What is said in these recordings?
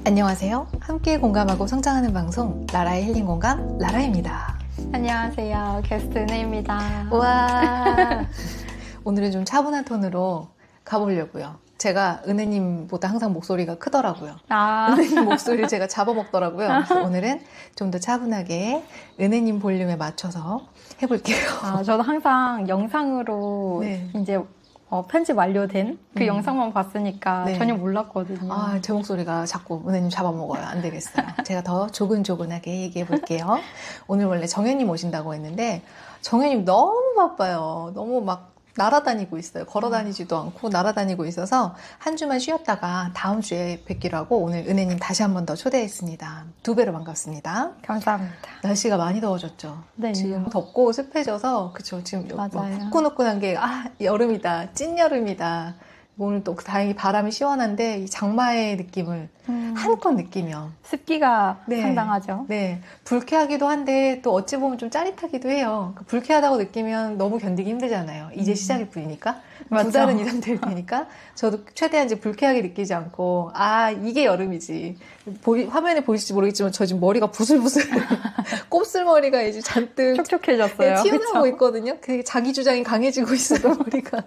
안녕하세요. 함께 공감하고 성장하는 방송 라라의 힐링 공감 라라입니다. 안녕하세요. 게스트 은혜입니다. 우와. 오늘은 좀 차분한 톤으로 가보려고요. 제가 은혜님보다 항상 목소리가 크더라고요. 은혜님 목소리를 제가 잡아먹더라고요. 그래서 오늘은 좀 더 차분하게 은혜님 볼륨에 맞춰서 해볼게요. 저도 항상 영상으로 네. 이제 편집 완료된 그 영상만 봤으니까 네. 전혀 몰랐거든요. 제 목소리가 자꾸 은혜님 잡아먹어요. 안 되겠어요. 제가 더 조근조근하게 얘기해 볼게요. 오늘 원래 정현님 오신다고 했는데 정현님 너무 바빠요. 너무 막 날아다니고 있어요. 걸어다니지도 않고 날아다니고 있어서 한 주만 쉬었다가 다음 주에 뵙기로 하고 오늘 은혜님 다시 한 번 더 초대했습니다. 2배로 반갑습니다. 감사합니다. 날씨가 많이 더워졌죠? 네. 지금 덥고 습해져서 그쵸? 지금 맞아요. 후끈후끈한 게 여름이다. 찐여름이다. 오늘 또 다행히 바람이 시원한데 이 장마의 느낌을 한껏 느끼며 습기가 네. 상당하죠. 네, 불쾌하기도 한데 또 어찌 보면 좀 짜릿하기도 해요. 불쾌하다고 느끼면 너무 견디기 힘들잖아요. 이제 시작일 뿐이니까. 맞죠. 2달은 이상 될 테니까 저도 최대한 이제 불쾌하게 느끼지 않고 이게 여름이지. 화면에 보이실지 모르겠지만 저 지금 머리가 부슬부슬 곱슬머리가 이제 잔뜩 촉촉해졌어요. 튀어나오고 그쵸? 있거든요. 그 자기 주장이 강해지고 있어요, 머리가.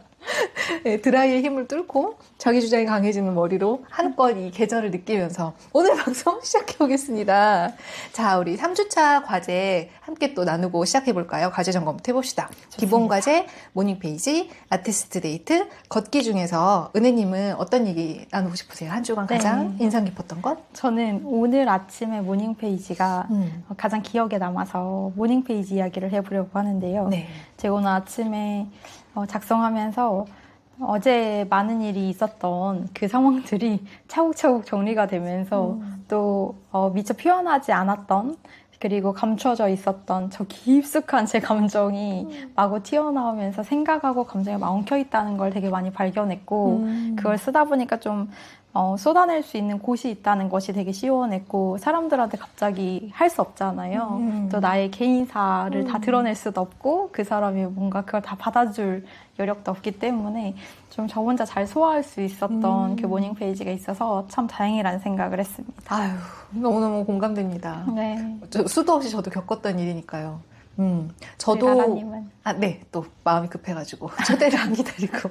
네, 드라이의 힘을 뚫고 자기 주장이 강해지는 머리로 한껏 이 계절을 느끼면서 오늘 방송 시작해 보겠습니다. 자, 우리 3주차 과제 함께 또 나누고 시작해 볼까요? 과제 점검부터 해봅시다. 좋습니다. 기본 과제, 모닝 페이지, 아티스트 데이트, 걷기 중에서 은혜님은 어떤 얘기 나누고 싶으세요? 한 주간 가장 인상 깊었던 것? 저는 오늘 아침에 모닝 페이지가 가장 기억에 남아서 모닝 페이지 이야기를 해보려고 하는데요. 네. 제가 오늘 아침에 작성하면서 어제 많은 일이 있었던 그 상황들이 차곡차곡 정리가 되면서 또 미처 표현하지 않았던 그리고 감춰져 있었던 저 깊숙한 제 감정이 마구 튀어나오면서 생각하고 감정에 막 엉켜있다는 걸 되게 많이 발견했고 그걸 쓰다 보니까 좀 쏟아낼 수 있는 곳이 있다는 것이 되게 시원했고 사람들한테 갑자기 할 수 없잖아요. 또 나의 개인사를 다 드러낼 수도 없고 그 사람이 뭔가 그걸 다 받아줄 여력도 없기 때문에 좀 저 혼자 잘 소화할 수 있었던 그 모닝 페이지가 있어서 참 다행이라는 생각을 했습니다. 아유, 너무너무 공감됩니다. 네. 수도 없이 저도 겪었던 일이니까요. 저도 라라님은? 네, 또 마음이 급해가지고 초대를 안 기다리고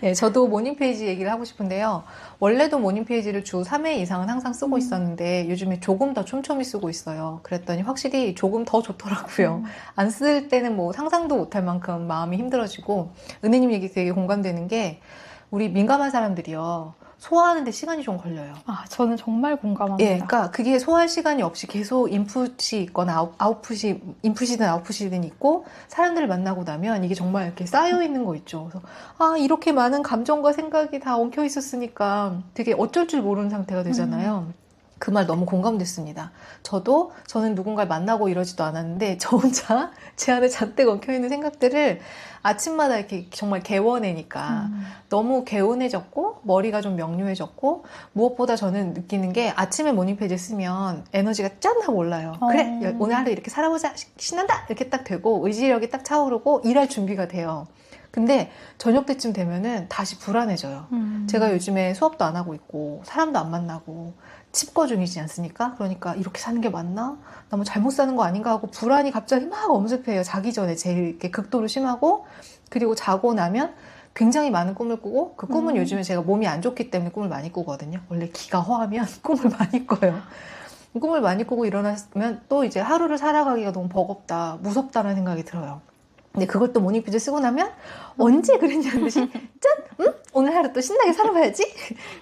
네, 저도 모닝 페이지 얘기를 하고 싶은데요. 원래도 모닝 페이지를 주 3회 이상은 항상 쓰고 있었는데 요즘에 조금 더 촘촘히 쓰고 있어요. 그랬더니 확실히 조금 더 좋더라고요. 안 쓸 때는 뭐 상상도 못할 만큼 마음이 힘들어지고 은혜님 얘기 되게 공감되는 게 우리 민감한 사람들이요. 소화하는데 시간이 좀 걸려요. 저는 정말 공감합니다. 예, 그러니까 그게 소화할 시간이 없이 계속 인풋이 있거나 인풋이든 아웃풋이든 있고 사람들을 만나고 나면 이게 정말 이렇게 쌓여 있는 거 있죠. 그래서 이렇게 많은 감정과 생각이 다 엉켜 있었으니까 되게 어쩔 줄 모르는 상태가 되잖아요. 그 말 너무 공감됐습니다. 저는 누군가를 만나고 이러지도 않았는데 저 혼자 제 안에 잔뜩 엉켜있는 생각들을 아침마다 이렇게 정말 개워내니까 너무 개운해졌고 머리가 좀 명료해졌고 무엇보다 저는 느끼는 게 아침에 모닝 페이지 쓰면 에너지가 짠 하고 올라요. 그래 오늘 하루 이렇게 살아보자 신난다 이렇게 딱 되고 의지력이 딱 차오르고 일할 준비가 돼요. 근데 저녁 때쯤 되면은 다시 불안해져요. 제가 요즘에 수업도 안 하고 있고 사람도 안 만나고 칩거 중이지 않습니까? 그러니까 이렇게 사는 게 맞나? 나 뭐 잘못 사는 거 아닌가 하고 불안이 갑자기 막 엄습해요. 자기 전에 제일 이렇게 극도로 심하고 그리고 자고 나면 굉장히 많은 꿈을 꾸고 그 꿈은 요즘에 제가 몸이 안 좋기 때문에 꿈을 많이 꾸거든요. 원래 기가 허하면 꿈을 많이 꿔요. 꿈을 많이 꾸고 일어나면 또 이제 하루를 살아가기가 너무 버겁다, 무섭다는 생각이 들어요. 근데 그걸 또 모닝 페이지 쓰고 나면 언제 그랬냐는 듯이 짠! 오늘 하루 또 신나게 살아봐야지?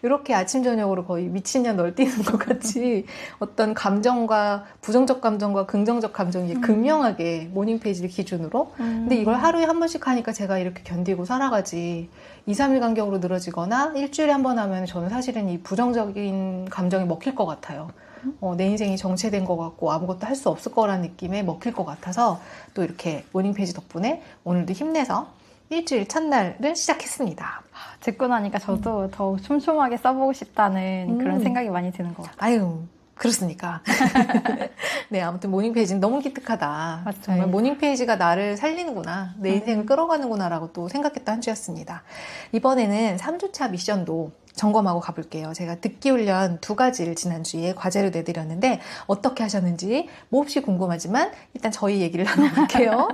이렇게 아침 저녁으로 거의 미친년 널뛰는 것 같이 어떤 감정과 부정적 감정과 긍정적 감정이 극명하게 모닝 페이지를 기준으로 근데 이걸 하루에 한 번씩 하니까 제가 이렇게 견디고 살아가지 2, 3일 간격으로 늘어지거나 일주일에 한 번 하면 저는 사실은 이 부정적인 감정이 먹힐 것 같아요. 내 인생이 정체된 것 같고 아무것도 할 수 없을 거라는 느낌에 먹힐 것 같아서 또 이렇게 모닝 페이지 덕분에 오늘도 힘내서 일주일 첫날을 시작했습니다. 듣고 나니까 저도 더 촘촘하게 써보고 싶다는 그런 생각이 많이 드는 것 같아요. 아유, 그렇습니까? 네, 아무튼 모닝 페이지는 너무 기특하다. 맞아요. 정말 모닝 페이지가 나를 살리는구나. 내 인생을 끌어가는구나라고 또 생각했던 한 주였습니다. 이번에는 3주차 미션도 점검하고 가볼게요. 제가 듣기 훈련 2가지를 지난주에 과제로 내드렸는데 어떻게 하셨는지 몹시 궁금하지만 일단 저희 얘기를 나눠볼게요.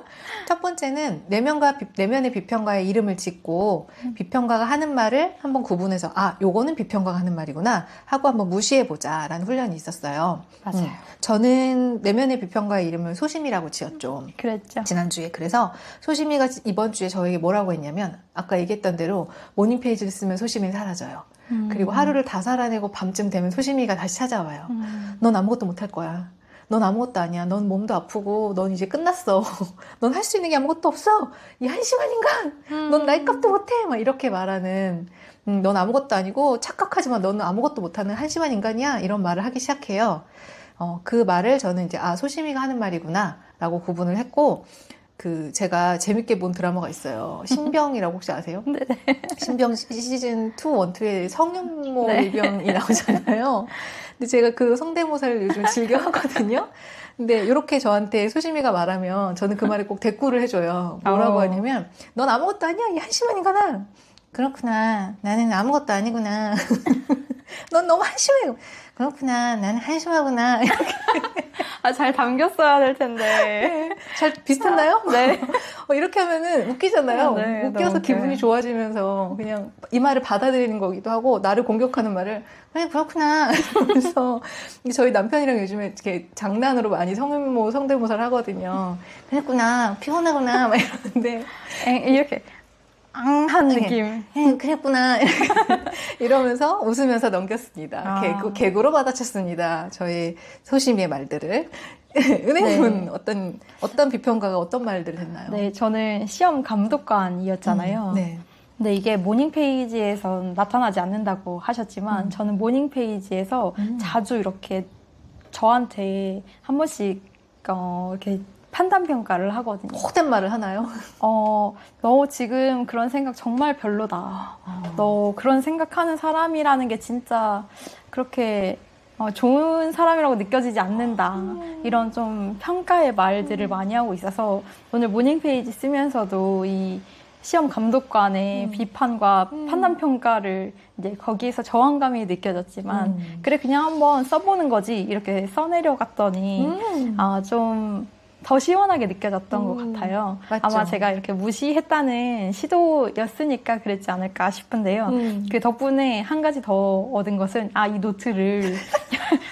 첫 번째는 내면의 비평가의 이름을 짓고 비평가가 하는 말을 한번 구분해서 요거는 비평가가 하는 말이구나 하고 한번 무시해보자 라는 훈련이 있었어요. 맞아요. 저는 내면의 비평가의 이름을 소심이라고 지었죠. 그랬죠. 지난주에. 그래서 소심이가 이번 주에 저에게 뭐라고 했냐면 아까 얘기했던 대로 모닝 페이지를 쓰면 소심이는 사라져요. 그리고 하루를 다 살아내고 밤쯤 되면 소심이가 다시 찾아와요. 넌 아무것도 못할 거야. 넌 아무것도 아니야. 넌 몸도 아프고 넌 이제 끝났어. 넌 할 수 있는 게 아무것도 없어. 이 한심한 인간. 넌 나이 값도 못해. 막 이렇게 말하는 넌 아무것도 아니고 착각하지만 너는 아무것도 못하는 한심한 인간이야. 이런 말을 하기 시작해요. 그 말을 저는 이제 소심이가 하는 말이구나 라고 구분을 했고 그 제가 재밌게 본 드라마가 있어요. 신병이라고 혹시 아세요? 네. 신병 시즌 2, 1, 2에 성윤모 네. 일병이 나오잖아요. 근데 제가 그 성대모사를 요즘 즐겨 하거든요. 근데 이렇게 저한테 소심이가 말하면 저는 그 말에 꼭 대꾸를 해줘요. 뭐라고 하냐면 넌 아무것도 아니야 이 한심한 인간아. 그렇구나. 나는 아무것도 아니구나. 넌 너무 한심해. 그렇구나. 나는 한심하구나. 잘 담겼어야 될 텐데. 잘 비슷했나요? 네. 이렇게 하면은 웃기잖아요. 네, 웃겨서 너무 기분이 웃겨요. 좋아지면서 그냥 이 말을 받아들이는 거기도 하고 나를 공격하는 말을 그래 그렇구나. 그래서 저희 남편이랑 요즘에 이렇게 장난으로 많이 성대모사를 하거든요. 그랬구나. 피곤하구나. 막 이러는데 이렇게 한 느낌. 그랬구나. 이러면서 웃으면서 넘겼습니다. 개그로 받아쳤습니다. 저희 소심이의 말들을. 은혜님은 어떤 비평가가 어떤 말들을 했나요? 네, 저는 시험 감독관이었잖아요. 네. 근데 이게 모닝 페이지에선 나타나지 않는다고 하셨지만 저는 모닝 페이지에서 자주 이렇게 저한테 한 번씩 이렇게 판단 평가를 하거든요. 혹된 말을 하나요? 너 지금 그런 생각 정말 별로다. 너 그런 생각하는 사람이라는 게 진짜 그렇게 좋은 사람이라고 느껴지지 않는다. 이런 좀 평가의 말들을 많이 하고 있어서 오늘 모닝 페이지 쓰면서도 이 시험 감독관의 비판과 판단 평가를 이제 거기에서 저항감이 느껴졌지만 그래 그냥 한번 써보는 거지 이렇게 써내려갔더니 좀 더 시원하게 느껴졌던 것 같아요. 맞죠. 아마 제가 이렇게 무시했다는 시도였으니까 그랬지 않을까 싶은데요. 그 덕분에 한 가지 더 얻은 것은 이 노트를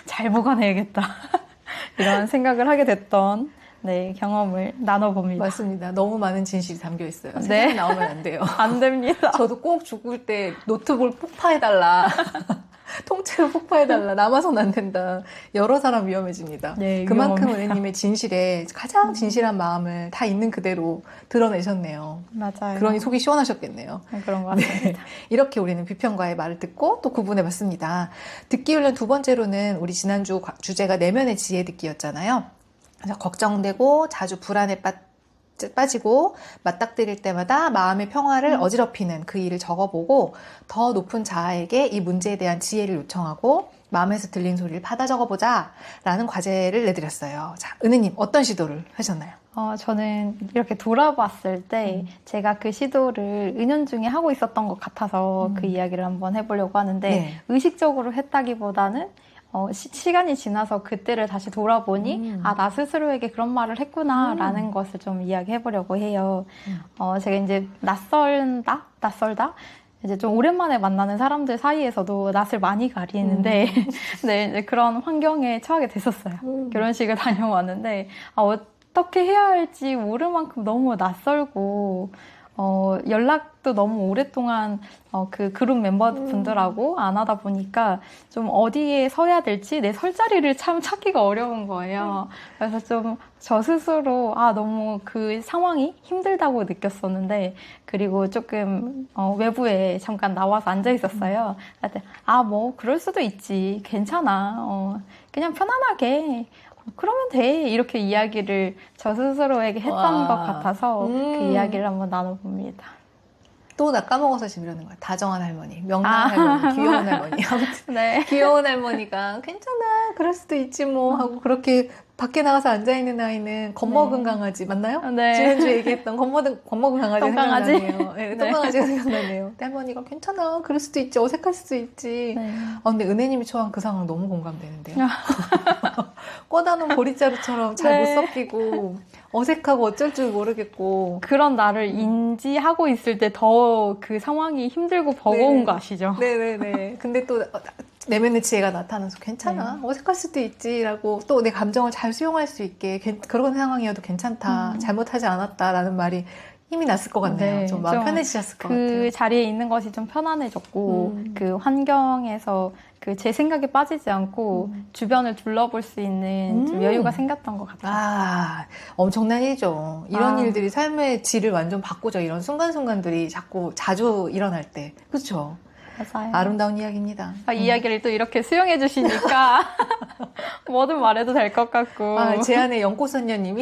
잘 보관해야겠다. 이런 생각을 하게 됐던 경험을 나눠봅니다. 맞습니다. 너무 많은 진실이 담겨 있어요. 네. 세상에 나오면 안 돼요. 안 됩니다. 저도 꼭 죽을 때 노트북 폭파해달라. 통째로 폭파해달라. 남아선 안 된다. 여러 사람 위험해집니다. 네, 그만큼 위험합니다. 은혜님의 진실에 가장 진실한 마음을 다 있는 그대로 드러내셨네요. 맞아요. 그러니 속이 시원하셨겠네요. 그런 것 같습니다. 이렇게 우리는 비평가의 말을 듣고 또 구분해봤습니다. 듣기 훈련 2번째로는 우리 지난주 주제가 내면의 지혜 듣기였잖아요. 그래서 걱정되고 자주 불안에 빠지고 맞닥뜨릴 때마다 마음의 평화를 어지럽히는 그 일을 적어보고 더 높은 자아에게 이 문제에 대한 지혜를 요청하고 마음에서 들린 소리를 받아 적어보자 라는 과제를 내드렸어요. 자, 은혜님 어떤 시도를 하셨나요? 저는 이렇게 돌아봤을 때 제가 그 시도를 은연중에 하고 있었던 것 같아서 그 이야기를 한번 해보려고 하는데 네. 의식적으로 했다기보다는 시간이 지나서 그때를 다시 돌아보니 나 스스로에게 그런 말을 했구나 라는 것을 좀 이야기해보려고 해요. 제가 이제 낯설다? 이제 좀 오랜만에 만나는 사람들 사이에서도 낯을 많이 가리는데 이제 그런 환경에 처하게 됐었어요. 결혼식을 다녀왔는데 어떻게 해야 할지 모를 만큼 너무 낯설고 연락도 너무 오랫동안 그 그룹 멤버분들하고 안 하다 보니까 좀 어디에 서야 될지 내 설 자리를 참 찾기가 어려운 거예요. 그래서 좀 저 스스로 너무 그 상황이 힘들다고 느꼈었는데 그리고 조금 외부에 잠깐 나와서 앉아 있었어요. 그랬더니 뭐 그럴 수도 있지. 괜찮아. 그냥 편안하게 그러면 돼. 이렇게 이야기를 저 스스로에게 했던 것 같아서 그 이야기를 한번 나눠봅니다. 또 나 까먹어서 지금 이러는 거야. 다정한 할머니, 명랑한 할머니, 귀여운 할머니. 아무튼 네. 귀여운 할머니가 괜찮아, 그럴 수도 있지 뭐 하고 그렇게 밖에 나가서 앉아있는 아이는 겁먹은 네. 강아지 맞나요? 네. 지난주에 얘기했던 겁먹은 강아지 똥강아지? 생각나네요. 네, 네. 똥강아지가 생각나네요. 할머니가 괜찮아, 그럴 수도 있지, 어색할 수도 있지. 네. 근데 은혜님이 처한 그 상황 너무 공감되는데요. 꺼다 놓은 보리자루처럼 잘 못 네. 섞이고 어색하고 어쩔 줄 모르겠고. 그런 나를 인지하고 있을 때 더 그 상황이 힘들고 버거운 네. 거 아시죠? 네네네. 근데 또 내면의 지혜가 나타나서 괜찮아, 어색할 수도 있지라고 또 내 감정을 잘 수용할 수 있게 그런 상황이어도 괜찮다, 잘못하지 않았다라는 말이 힘이 났을 것 같네요. 네, 좀 마음 좀 편해지셨을 것 그 같아요. 자리에 있는 것이 좀 편안해졌고 그 환경에서 그 제 생각에 빠지지 않고 주변을 둘러볼 수 있는 좀 여유가 생겼던 것 같아요. 아, 엄청난 일이죠. 이런 일들이 삶의 질을 완전 바꾸죠. 이런 순간순간들이 자주 일어날 때. 그렇죠? 맞아요. 아름다운 이야기입니다. 이야기를 또 이렇게 수용해 주시니까 뭐든 말해도 될 것 같고. 제 안에 연꽃선녀님이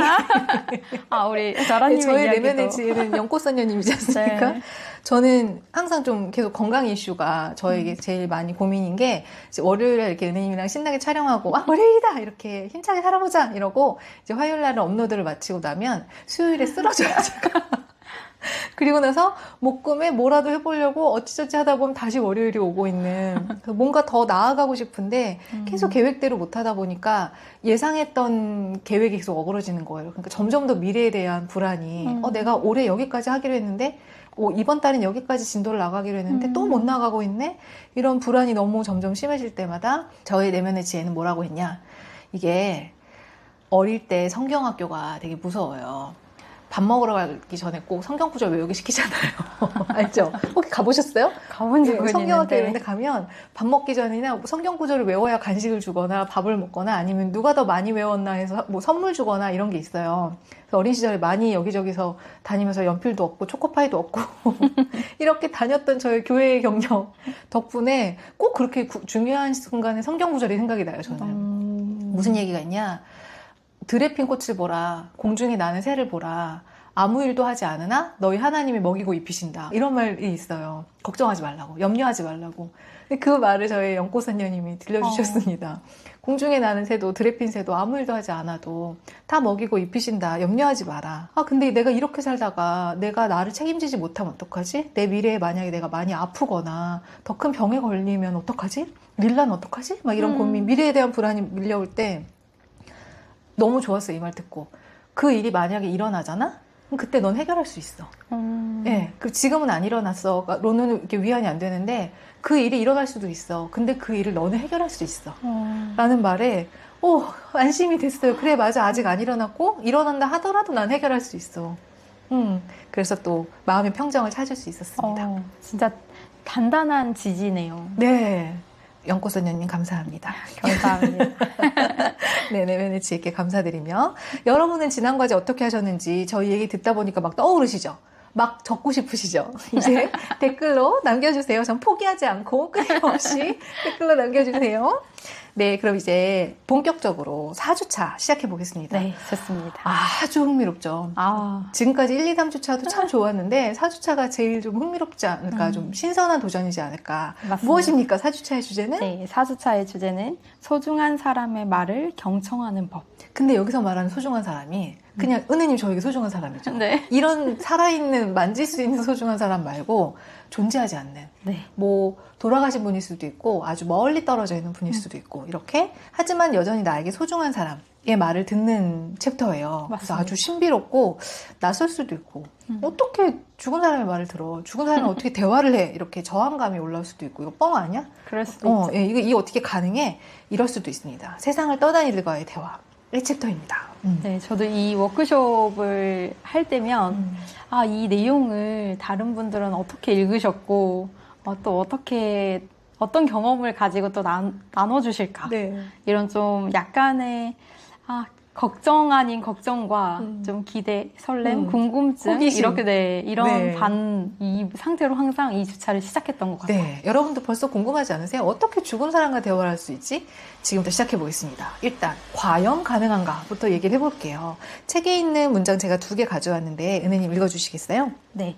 우리 자라님의 저의 이야기도. 내면의 지혜는 연꽃선녀님이지 않습니까? 네. 저는 항상 좀 계속 건강 이슈가 저에게 제일 많이 고민인 게, 이제 월요일에 이렇게 은혜님이랑 신나게 촬영하고, 월요일이다! 이렇게 힘차게 살아보자! 이러고, 이제 화요일 날은 업로드를 마치고 나면 수요일에 쓰러져요, 제가. 그리고 나서 목금에 뭐라도 해보려고 어찌저찌 하다 보면 다시 월요일이 오고 있는, 뭔가 더 나아가고 싶은데 계속 계획대로 못 하다 보니까 예상했던 계획이 계속 어그러지는 거예요. 그러니까 점점 더 미래에 대한 불안이, 내가 올해 여기까지 하기로 했는데 이번 달엔 여기까지 진도를 나가기로 했는데 또 못 나가고 있네? 이런 불안이 너무 점점 심해질 때마다 저의 내면의 지혜는 뭐라고 했냐? 이게 어릴 때 성경학교가 되게 무서워요. 밥 먹으러 가기 전에 꼭 성경 구절 외우기 시키잖아요. 알죠? 혹시 가보셨어요? 가본 적은 성경학교 이런 있는데. 데 가면 밥 먹기 전이나 성경 구절을 외워야 간식을 주거나 밥을 먹거나 아니면 누가 더 많이 외웠나 해서 뭐 선물 주거나 이런 게 있어요. 그래서 어린 시절에 많이 여기저기서 다니면서 연필도 얻고 초코파이도 얻고 이렇게 다녔던 저의 교회의 경력 덕분에 꼭 그렇게 중요한 순간에 성경 구절이 생각이 나요, 저는. 무슨 얘기가 있냐? 들에 핀 꽃을 보라, 공중에 나는 새를 보라, 아무 일도 하지 않으나 너희 하나님이 먹이고 입히신다. 이런 말이 있어요. 걱정하지 말라고, 염려하지 말라고. 그 말을 저희 연꽃선녀님이 들려주셨습니다. 공중에 나는 새도, 들에 핀 새도 아무 일도 하지 않아도 다 먹이고 입히신다. 염려하지 마라. 근데 내가 이렇게 살다가 내가 나를 책임지지 못하면 어떡하지? 내 미래에 만약에 내가 많이 아프거나 더 큰 병에 걸리면 어떡하지? 릴라는 어떡하지? 막 이런 고민, 미래에 대한 불안이 밀려올 때 너무 좋았어요, 이 말 듣고. 그 일이 만약에 일어나잖아? 그럼 그때 넌 해결할 수 있어. 네, 지금은 안 일어났어. 로는 이렇게 위안이 안 되는데 그 일이 일어날 수도 있어. 근데 그 일을 너는 해결할 수 있어. 라는 말에 안심이 됐어요. 그래, 맞아. 아직 안 일어났고 일어난다 하더라도 난 해결할 수 있어. 그래서 또 마음의 평정을 찾을 수 있었습니다. 진짜 단단한 지지네요. 네. 연꽃선녀님 감사합니다. 감사합니다. 네, 내면의 지혜께 감사드리며, 여러분은 지난 과제 어떻게 하셨는지 저희 얘기 듣다 보니까 막 떠오르시죠? 막 적고 싶으시죠? 이제 댓글로 남겨주세요. 전 포기하지 않고 끊임없이 댓글로 남겨주세요. 네, 그럼 이제 본격적으로 4주차 시작해 보겠습니다. 네, 좋습니다. 아주 흥미롭죠. 지금까지 1, 2, 3주차도 참 좋았는데 4주차가 제일 좀 흥미롭지 않을까, 좀 신선한 도전이지 않을까. 맞습니다. 무엇입니까, 4주차의 주제는? 네, 4주차의 주제는 소중한 사람의 말을 경청하는 법. 근데 여기서 말하는 소중한 사람이 그냥 은혜님 저에게 소중한 사람이죠. 네. 이런 살아있는, 만질 수 있는 소중한 사람 말고 존재하지 않는, 네. 뭐 돌아가신 분일 수도 있고 아주 멀리 떨어져 있는 분일 수도 있고, 이렇게 하지만 여전히 나에게 소중한 사람의 말을 듣는 챕터예요. 그래서 맞습니다. 아주 신비롭고 낯설 수도 있고, 어떻게 죽은 사람의 말을 들어, 죽은 사람이 어떻게 대화를 해, 이렇게 저항감이 올라올 수도 있고, 이거 뻥 아니야? 그럴 수도 있죠. 예, 이게 어떻게 가능해? 이럴 수도 있습니다. 세상을 떠다니들과의 대화. 1챕터입니다. 네, 저도 이 워크숍을 할 때면 이 내용을 다른 분들은 어떻게 읽으셨고 또 어떤 경험을 가지고 또 나눠주실까, 네. 이런 좀 약간의 걱정 아닌 걱정과 좀 기대, 설렘, 궁금증, 호기심. 이렇게 이런 네. 이 상태로 항상 이 주차를 시작했던 것 같아요. 네, 여러분도 벌써 궁금하지 않으세요? 어떻게 죽은 사람과 대화를 할 수 있지? 지금부터 시작해 보겠습니다. 일단 과연 가능한가부터 얘기를 해볼게요. 책에 있는 문장 제가 2개 가져왔는데 은혜님 읽어주시겠어요? 네.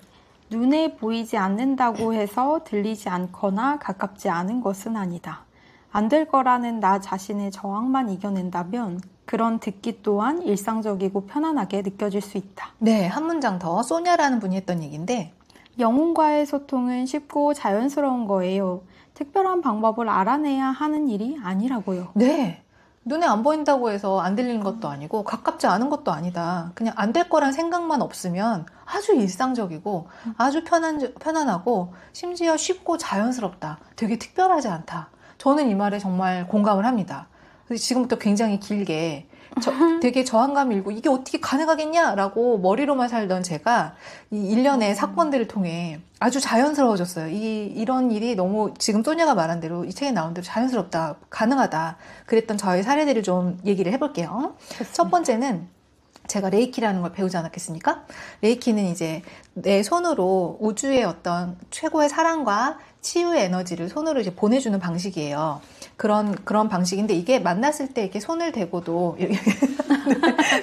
눈에 보이지 않는다고 해서 들리지 않거나 가깝지 않은 것은 아니다. 안 될 거라는 나 자신의 저항만 이겨낸다면 그런 듣기 또한 일상적이고 편안하게 느껴질 수 있다. 네, 한 문장 더. 소냐라는 분이 했던 얘기인데, 영혼과의 소통은 쉽고 자연스러운 거예요. 특별한 방법을 알아내야 하는 일이 아니라고요. 네. 눈에 안 보인다고 해서 안 들리는 것도 아니고 가깝지 않은 것도 아니다. 그냥 안 될 거란 생각만 없으면 아주 일상적이고 아주 편안하고 심지어 쉽고 자연스럽다. 되게 특별하지 않다. 저는 이 말에 정말 공감을 합니다. 그래서 지금부터 굉장히 길게 되게 저항감 일고 이게 어떻게 가능하겠냐라고 머리로만 살던 제가 이 일련의 사건들을 통해 아주 자연스러워졌어요. 이런 일이 너무 지금 소녀가 말한 대로 이 책에 나온 대로 자연스럽다, 가능하다. 그랬던 저의 사례들을 좀 얘기를 해볼게요. 첫 번째는 제가 레이키라는 걸 배우지 않았겠습니까? 레이키는 이제 내 손으로 우주의 어떤 최고의 사랑과 치유의 에너지를 손으로 이제 보내주는 방식이에요. 그런 방식인데 이게 만났을 때 이렇게 손을 대고도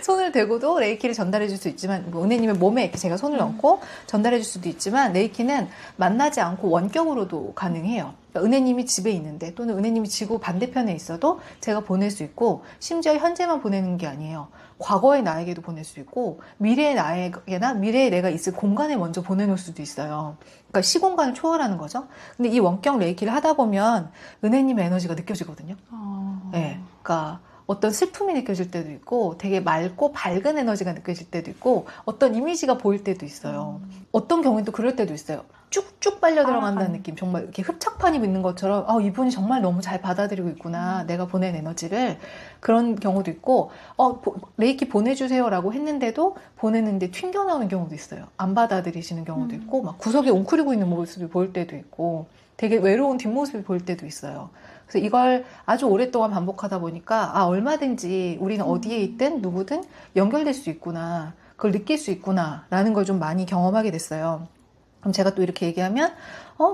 손을 대고도 레이키를 전달해 줄 수 있지만 뭐 은혜님의 몸에 이렇게 제가 손을 얹고 전달해 줄 수도 있지만 레이키는 만나지 않고 원격으로도 가능해요. 그러니까 은혜님이 집에 있는데 또는 은혜님이 지구 반대편에 있어도 제가 보낼 수 있고 심지어 현재만 보내는 게 아니에요. 과거의 나에게도 보낼 수 있고 미래의 나에게나 미래에 내가 있을 공간에 먼저 보내놓을 수도 있어요. 그러니까 시공간을 초월하는 거죠. 근데 이 원격 레이키를 하다 보면 은혜님의 에너지가 느껴지거든요. 네, 그러니까 어떤 슬픔이 느껴질 때도 있고 되게 맑고 밝은 에너지가 느껴질 때도 있고 어떤 이미지가 보일 때도 있어요. 어떤 경우는 또 그럴 때도 있어요. 쭉쭉 빨려 들어간다는 느낌. 정말 이렇게 흡착판이 있는 것처럼 이분이 정말 너무 잘 받아들이고 있구나. 내가 보낸 에너지를. 그런 경우도 있고 레이키 보내주세요라고 했는데도 보냈는데 튕겨나오는 경우도 있어요. 안 받아들이시는 경우도 있고 막 구석에 웅크리고 있는 모습이 보일 때도 있고 되게 외로운 뒷모습이 보일 때도 있어요. 그래서 이걸 아주 오랫동안 반복하다 보니까 얼마든지 우리는 어디에 있든 누구든 연결될 수 있구나. 그걸 느낄 수 있구나. 라는 걸 좀 많이 경험하게 됐어요. 그럼 제가 또 이렇게 얘기하면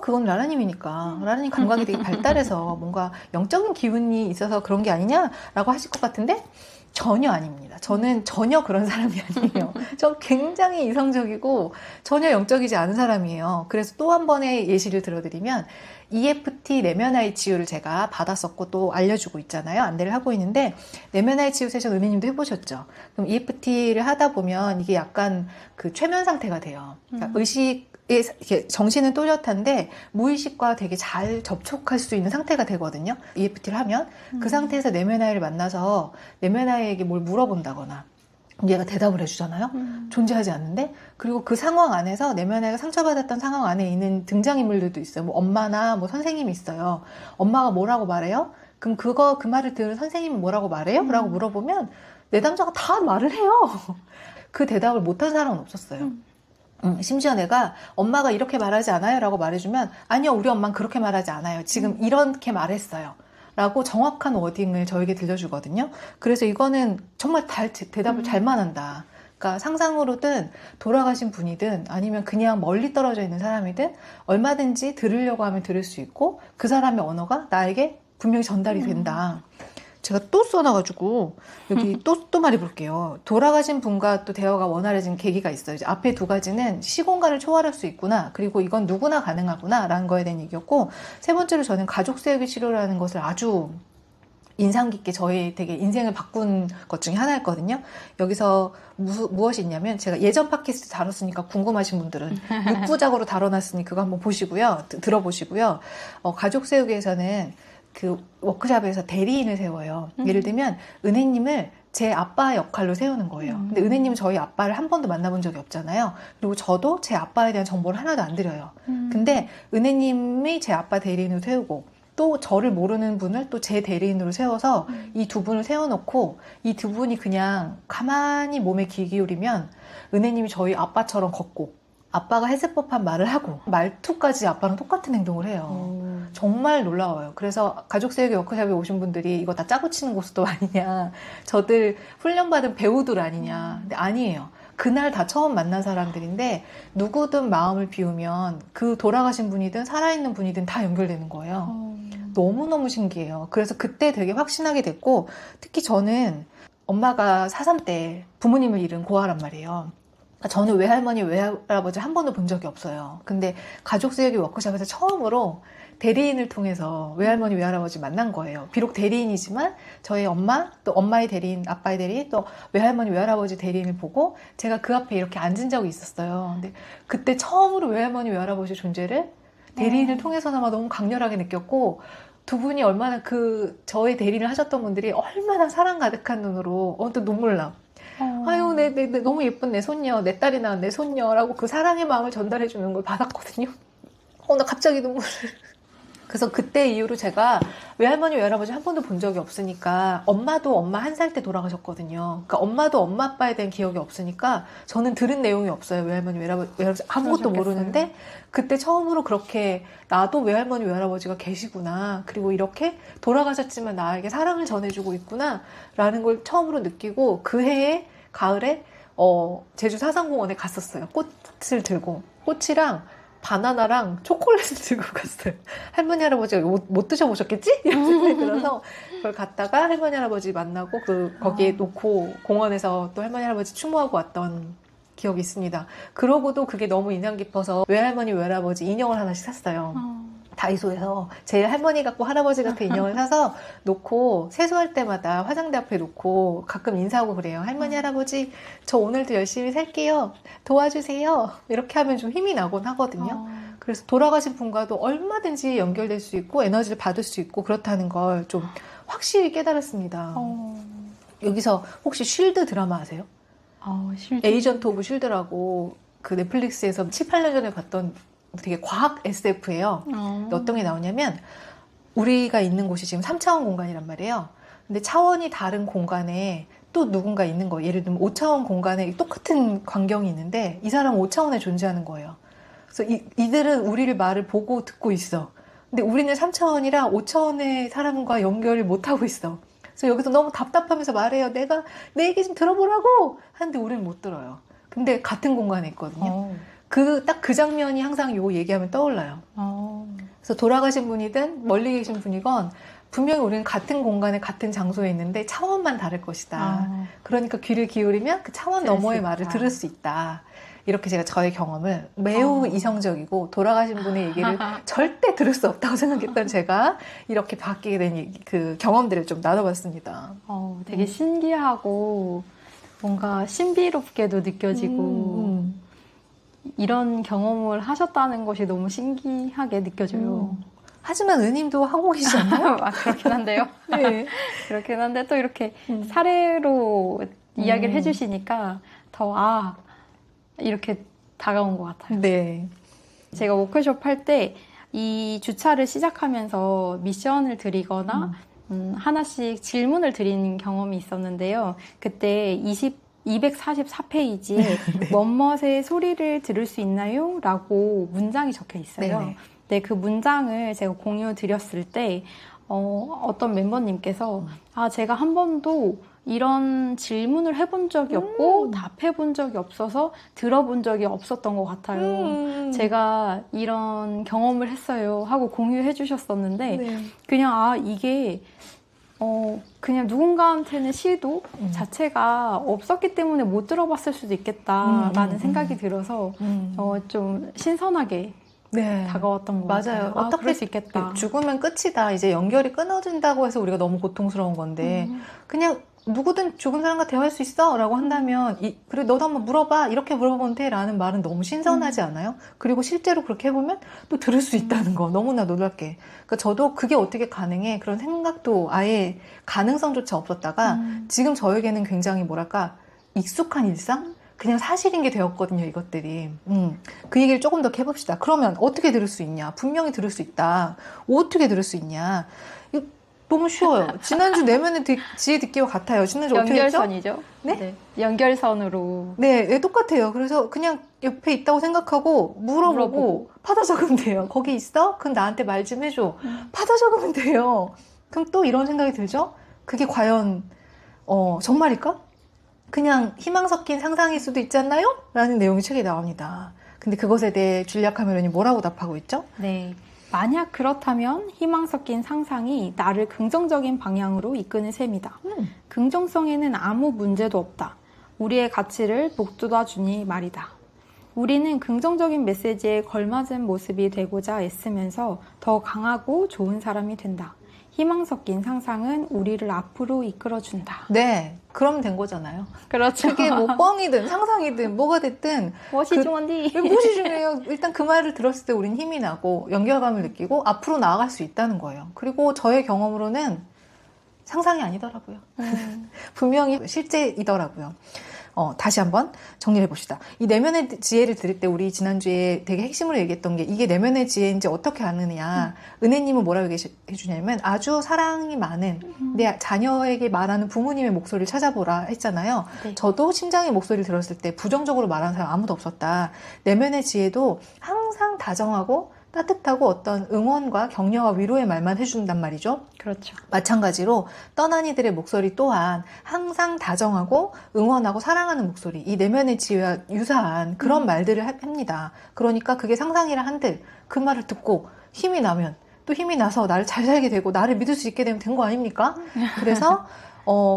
그건 라라님이니까 라라님 감각이 되게 발달해서 뭔가 영적인 기운이 있어서 그런 게 아니냐라고 하실 것 같은데 전혀 아닙니다. 저는 전혀 그런 사람이 아니에요. 저 굉장히 이성적이고 전혀 영적이지 않은 사람이에요. 그래서 또 한 번의 예시를 들어드리면 EFT 내면화의 치유를 제가 받았었고 또 알려주고 있잖아요. 안내를 하고 있는데 내면화의 치유 세션 은혜님도 해보셨죠? 그럼 EFT를 하다 보면 이게 약간 그 최면 상태가 돼요. 그러니까 이렇게 정신은 또렷한데 무의식과 되게 잘 접촉할 수 있는 상태가 되거든요. EFT를 하면 그 상태에서 내면아이를 만나서 내면아이에게 뭘 물어본다거나 얘가 대답을 해주잖아요. 존재하지 않는데 그리고 그 상황 안에서 내면아이가 상처받았던 상황 안에 있는 등장인물들도 있어요. 뭐 엄마나 뭐 선생님이 있어요. 엄마가 뭐라고 말해요? 그럼 그 말을 들은 선생님은 뭐라고 말해요? 라고 물어보면 내담자가 다 말을 해요. 그 대답을 못한 사람은 없었어요. 심지어 내가 엄마가 이렇게 말하지 않아요? 라고 말해주면 아니요, 우리 엄마는 그렇게 말하지 않아요. 지금 이렇게 말했어요. 라고 정확한 워딩을 저에게 들려주거든요. 그래서 이거는 정말 대답을 잘만 한다. 그러니까 상상으로든 돌아가신 분이든 아니면 그냥 멀리 떨어져 있는 사람이든 얼마든지 들으려고 하면 들을 수 있고 그 사람의 언어가 나에게 분명히 전달이 된다. 제가 또 써놔가지고 여기 또 말해볼게요. 돌아가신 분과 또 대화가 원활해진 계기가 있어요. 이제 앞에 두 가지는 시공간을 초월할 수 있구나. 그리고 이건 누구나 가능하구나. 라는 거에 대한 얘기였고 세 번째로 저는 가족 세우기 치료라는 것을 아주 인상 깊게 저의 되게 인생을 바꾼 것 중에 하나였거든요. 여기서 무엇이 있냐면 제가 예전 팟캐스트 다뤘으니까 궁금하신 분들은 6부작으로 다뤄놨으니 그거 한번 보시고요. 들어보시고요. 가족 세우기에서는 그 워크숍에서 대리인을 세워요. 예를 들면 은혜님을 제 아빠 역할로 세우는 거예요. 근데 은혜님은 저희 아빠를 한 번도 만나본 적이 없잖아요. 그리고 저도 제 아빠에 대한 정보를 하나도 안 드려요. 근데 은혜님이 제 아빠 대리인으로 세우고 또 저를 모르는 분을 또 제 대리인으로 세워서 이 두 분을 세워놓고 이 두 분이 그냥 가만히 몸에 귀 기울이면 은혜님이 저희 아빠처럼 걷고 아빠가 했을 법한 말을 하고 말투까지 아빠랑 똑같은 행동을 해요. 정말 놀라워요. 그래서 가족세우기 워크숍에 오신 분들이 이거 다 짜고 치는 고스톱 아니냐, 저들 훈련받은 배우들 아니냐. 근데 아니에요. 그날 다 처음 만난 사람들인데 누구든 마음을 비우면 그 돌아가신 분이든 살아있는 분이든 다 연결되는 거예요. 너무너무 신기해요. 그래서 그때 되게 확신하게 됐고 특히 저는 엄마가 4.3 때 부모님을 잃은 고아란 말이에요. 저는 외할머니, 외할아버지 한 번도 본 적이 없어요. 근데 가족 세우기 워크숍에서 처음으로 대리인을 통해서 외할머니, 외할아버지 만난 거예요. 비록 대리인이지만 저희 엄마, 또 엄마의 대리인, 아빠의 대리인, 또 외할머니, 외할아버지 대리인을 보고 제가 그 앞에 이렇게 앉은 적이 있었어요. 근데 그때 처음으로 외할머니, 외할아버지 존재를 대리인을 통해서나마 너무 강렬하게 느꼈고, 두 분이 얼마나 저의 대리인을 하셨던 분들이 얼마나 사랑 가득한 눈으로, 또 눈물 나. 아유, 너무 예쁜 내 손녀, 내 딸이 낳은 내 손녀라고 그 사랑의 마음을 전달해 주는 걸 받았거든요. 나 갑자기 눈물을. 그래서 그때 이후로 제가 외할머니, 외할아버지 한 번도 본 적이 없으니까, 엄마도 엄마 한 살 때 돌아가셨거든요. 그러니까 엄마도 엄마 아빠에 대한 기억이 없으니까 저는 들은 내용이 없어요. 외할머니, 외할아버지 아무것도 모르는데 그때 처음으로 그렇게 나도 외할머니, 외할아버지가 계시구나. 그리고 이렇게 돌아가셨지만 나에게 사랑을 전해주고 있구나. 라는 걸 처음으로 느끼고 그 해에 가을에 제주 사상공원에 갔었어요. 꽃을 들고. 꽃이랑 바나나랑 초콜릿을 들고 갔어요. 할머니, 할아버지가 못 드셔보셨겠지? 이런 생각이 들어서 그걸 갔다가 할머니, 할아버지 만나고 거기에 놓고 공원에서 또 할머니, 할아버지 추모하고 왔던 기억이 있습니다. 그러고도 그게 너무 인상 깊어서 외할머니, 외할아버지 인형을 하나씩 샀어요. 다이소에서 제일 할머니 같고 할아버지 같은 인형을 사서 놓고 세수할 때마다 화장대 앞에 놓고 가끔 인사하고 그래요. 할머니, 할아버지 저 오늘도 열심히 살게요. 도와주세요. 이렇게 하면 좀 힘이 나곤 하거든요. 그래서 돌아가신 분과도 얼마든지 연결될 수 있고 에너지를 받을 수 있고 그렇다는 걸 좀 확실히 깨달았습니다. 여기서 혹시 쉴드 드라마 아세요? 쉴드. 에이전트 오브 쉴드라고 그 넷플릭스에서 7, 8년 전에 봤던 되게 과학 SF예요. 어떤 게 나오냐면 우리가 있는 곳이 지금 3차원 공간이란 말이에요. 근데 차원이 다른 공간에 또 누군가 있는 거예요. 예를 들면 5차원 공간에 똑같은 광경이 있는데 이 사람은 5차원에 존재하는 거예요. 그래서 이들은 우리를 말을 보고 듣고 있어. 근데 우리는 3차원이라 5차원의 사람과 연결을 못하고 있어. 그래서 여기서 너무 답답하면서 말해요. 내 얘기 좀 들어보라고! 하는데 우리는 못 들어요. 근데 같은 공간에 있거든요. 딱 그 장면이 항상 요거 얘기하면 떠올라요. 그래서 돌아가신 분이든 멀리 계신 분이건 분명히 우리는 같은 공간에 같은 장소에 있는데 차원만 다를 것이다. 그러니까 귀를 기울이면 그 차원 너머의 말을 들을 수 있다. 이렇게 제가 저의 경험을 매우 이성적이고 돌아가신 분의 얘기를 절대 들을 수 없다고 생각했던 제가 이렇게 바뀌게 된 그 경험들을 좀 나눠봤습니다. 되게 신기하고 뭔가 신비롭게도 느껴지고 이런 경험을 하셨다는 것이 너무 신기하게 느껴져요. 하지만 은님도 하고 계시지 않나요? 그렇긴 한데요. 네. 그렇긴 한데 또 이렇게 사례로 이야기를 해주시니까 더 이렇게 다가온 것 같아요. 네. 제가 워크숍 할 때 이 주차를 시작하면서 미션을 드리거나 하나씩 질문을 드리는 경험이 있었는데요. 그때 244페이지에 네. 멋멋의 소리를 들을 수 있나요? 라고 문장이 적혀 있어요. 네네. 네, 그 문장을 제가 공유 드렸을 때 어떤 멤버님께서 제가 한 번도 이런 질문을 해본 적이 없고 답해본 적이 없어서 들어본 적이 없었던 것 같아요. 제가 이런 경험을 했어요 하고 공유해 주셨었는데 네. 그냥 이게 그냥 누군가한테는 시도 자체가 없었기 때문에 못 들어봤을 수도 있겠다라는 생각이 들어서 좀 신선하게 네. 다가왔던 것 같아요. 맞아요. 그럴 수 있겠다. 죽으면 끝이다. 이제 연결이 끊어진다고 해서 우리가 너무 고통스러운 건데 그냥 누구든 죽은 사람과 대화할 수 있어? 라고 한다면 그래 너도 한번 물어봐. 이렇게 물어보면 돼. 라는 말은 너무 신선하지 않아요? 그리고 실제로 그렇게 해보면 또 들을 수 있다는 거 너무나 놀랍게. 그러니까 저도 그게 어떻게 가능해? 그런 생각도 아예 가능성조차 없었다가 지금 저에게는 굉장히 뭐랄까 익숙한 일상? 그냥 사실인 게 되었거든요, 이것들이. 그 얘기를 조금 더 해봅시다. 그러면 어떻게 들을 수 있냐? 분명히 들을 수 있다. 어떻게 들을 수 있냐? 이거 너무 쉬워요. 지난주 내면의 지혜 듣기와 같아요. 지난주 어떻게 했죠? 연결선이죠. 네? 연결선으로. 네, 똑같아요. 그래서 그냥 옆에 있다고 생각하고 물어보고 받아 적으면 돼요. 거기 있어? 그럼 나한테 말 좀 해줘. 받아 적으면 돼요. 그럼 또 이런 생각이 들죠? 그게 과연 정말일까? 그냥 희망 섞인 상상일 수도 있지 않나요? 라는 내용이 책에 나옵니다. 근데 그것에 대해 줄리아 카메론이 뭐라고 답하고 있죠? 네. 만약 그렇다면 희망 섞인 상상이 나를 긍정적인 방향으로 이끄는 셈이다. 긍정성에는 아무 문제도 없다. 우리의 가치를 북돋아 주니 말이다. 우리는 긍정적인 메시지에 걸맞은 모습이 되고자 애쓰면서 더 강하고 좋은 사람이 된다. 희망 섞인 상상은 우리를 앞으로 이끌어준다. 네, 그러면 된 거잖아요. 그렇죠. 그게 뭐 뻥이든 상상이든 뭐가 됐든 무엇이 중요한디? 무엇이 중요해요. 일단 그 말을 들었을 때 우린 힘이 나고 연결감을 느끼고 앞으로 나아갈 수 있다는 거예요. 그리고 저의 경험으로는 상상이 아니더라고요. 분명히 실제이더라고요. 다시 한번 정리를 해봅시다. 이 내면의 지혜를 들을 때 우리 지난주에 되게 핵심으로 얘기했던 게 이게 내면의 지혜인지 어떻게 아느냐. 은혜님은 뭐라고 해주냐면 아주 사랑이 많은 내 자녀에게 말하는 부모님의 목소리를 찾아보라 했잖아요. 네. 저도 심장의 목소리를 들었을 때 부정적으로 말하는 사람 아무도 없었다. 내면의 지혜도 항상 다정하고 따뜻하고 어떤 응원과 격려와 위로의 말만 해준단 말이죠. 그렇죠. 마찬가지로 떠난 이들의 목소리 또한 항상 다정하고 응원하고 사랑하는 목소리, 이 내면의 지혜와 유사한 그런 말들을 합니다. 그러니까 그게 상상이라 한들 그 말을 듣고 힘이 나면 또 힘이 나서 나를 잘 살게 되고 나를 믿을 수 있게 되면 된 거 아닙니까? 그래서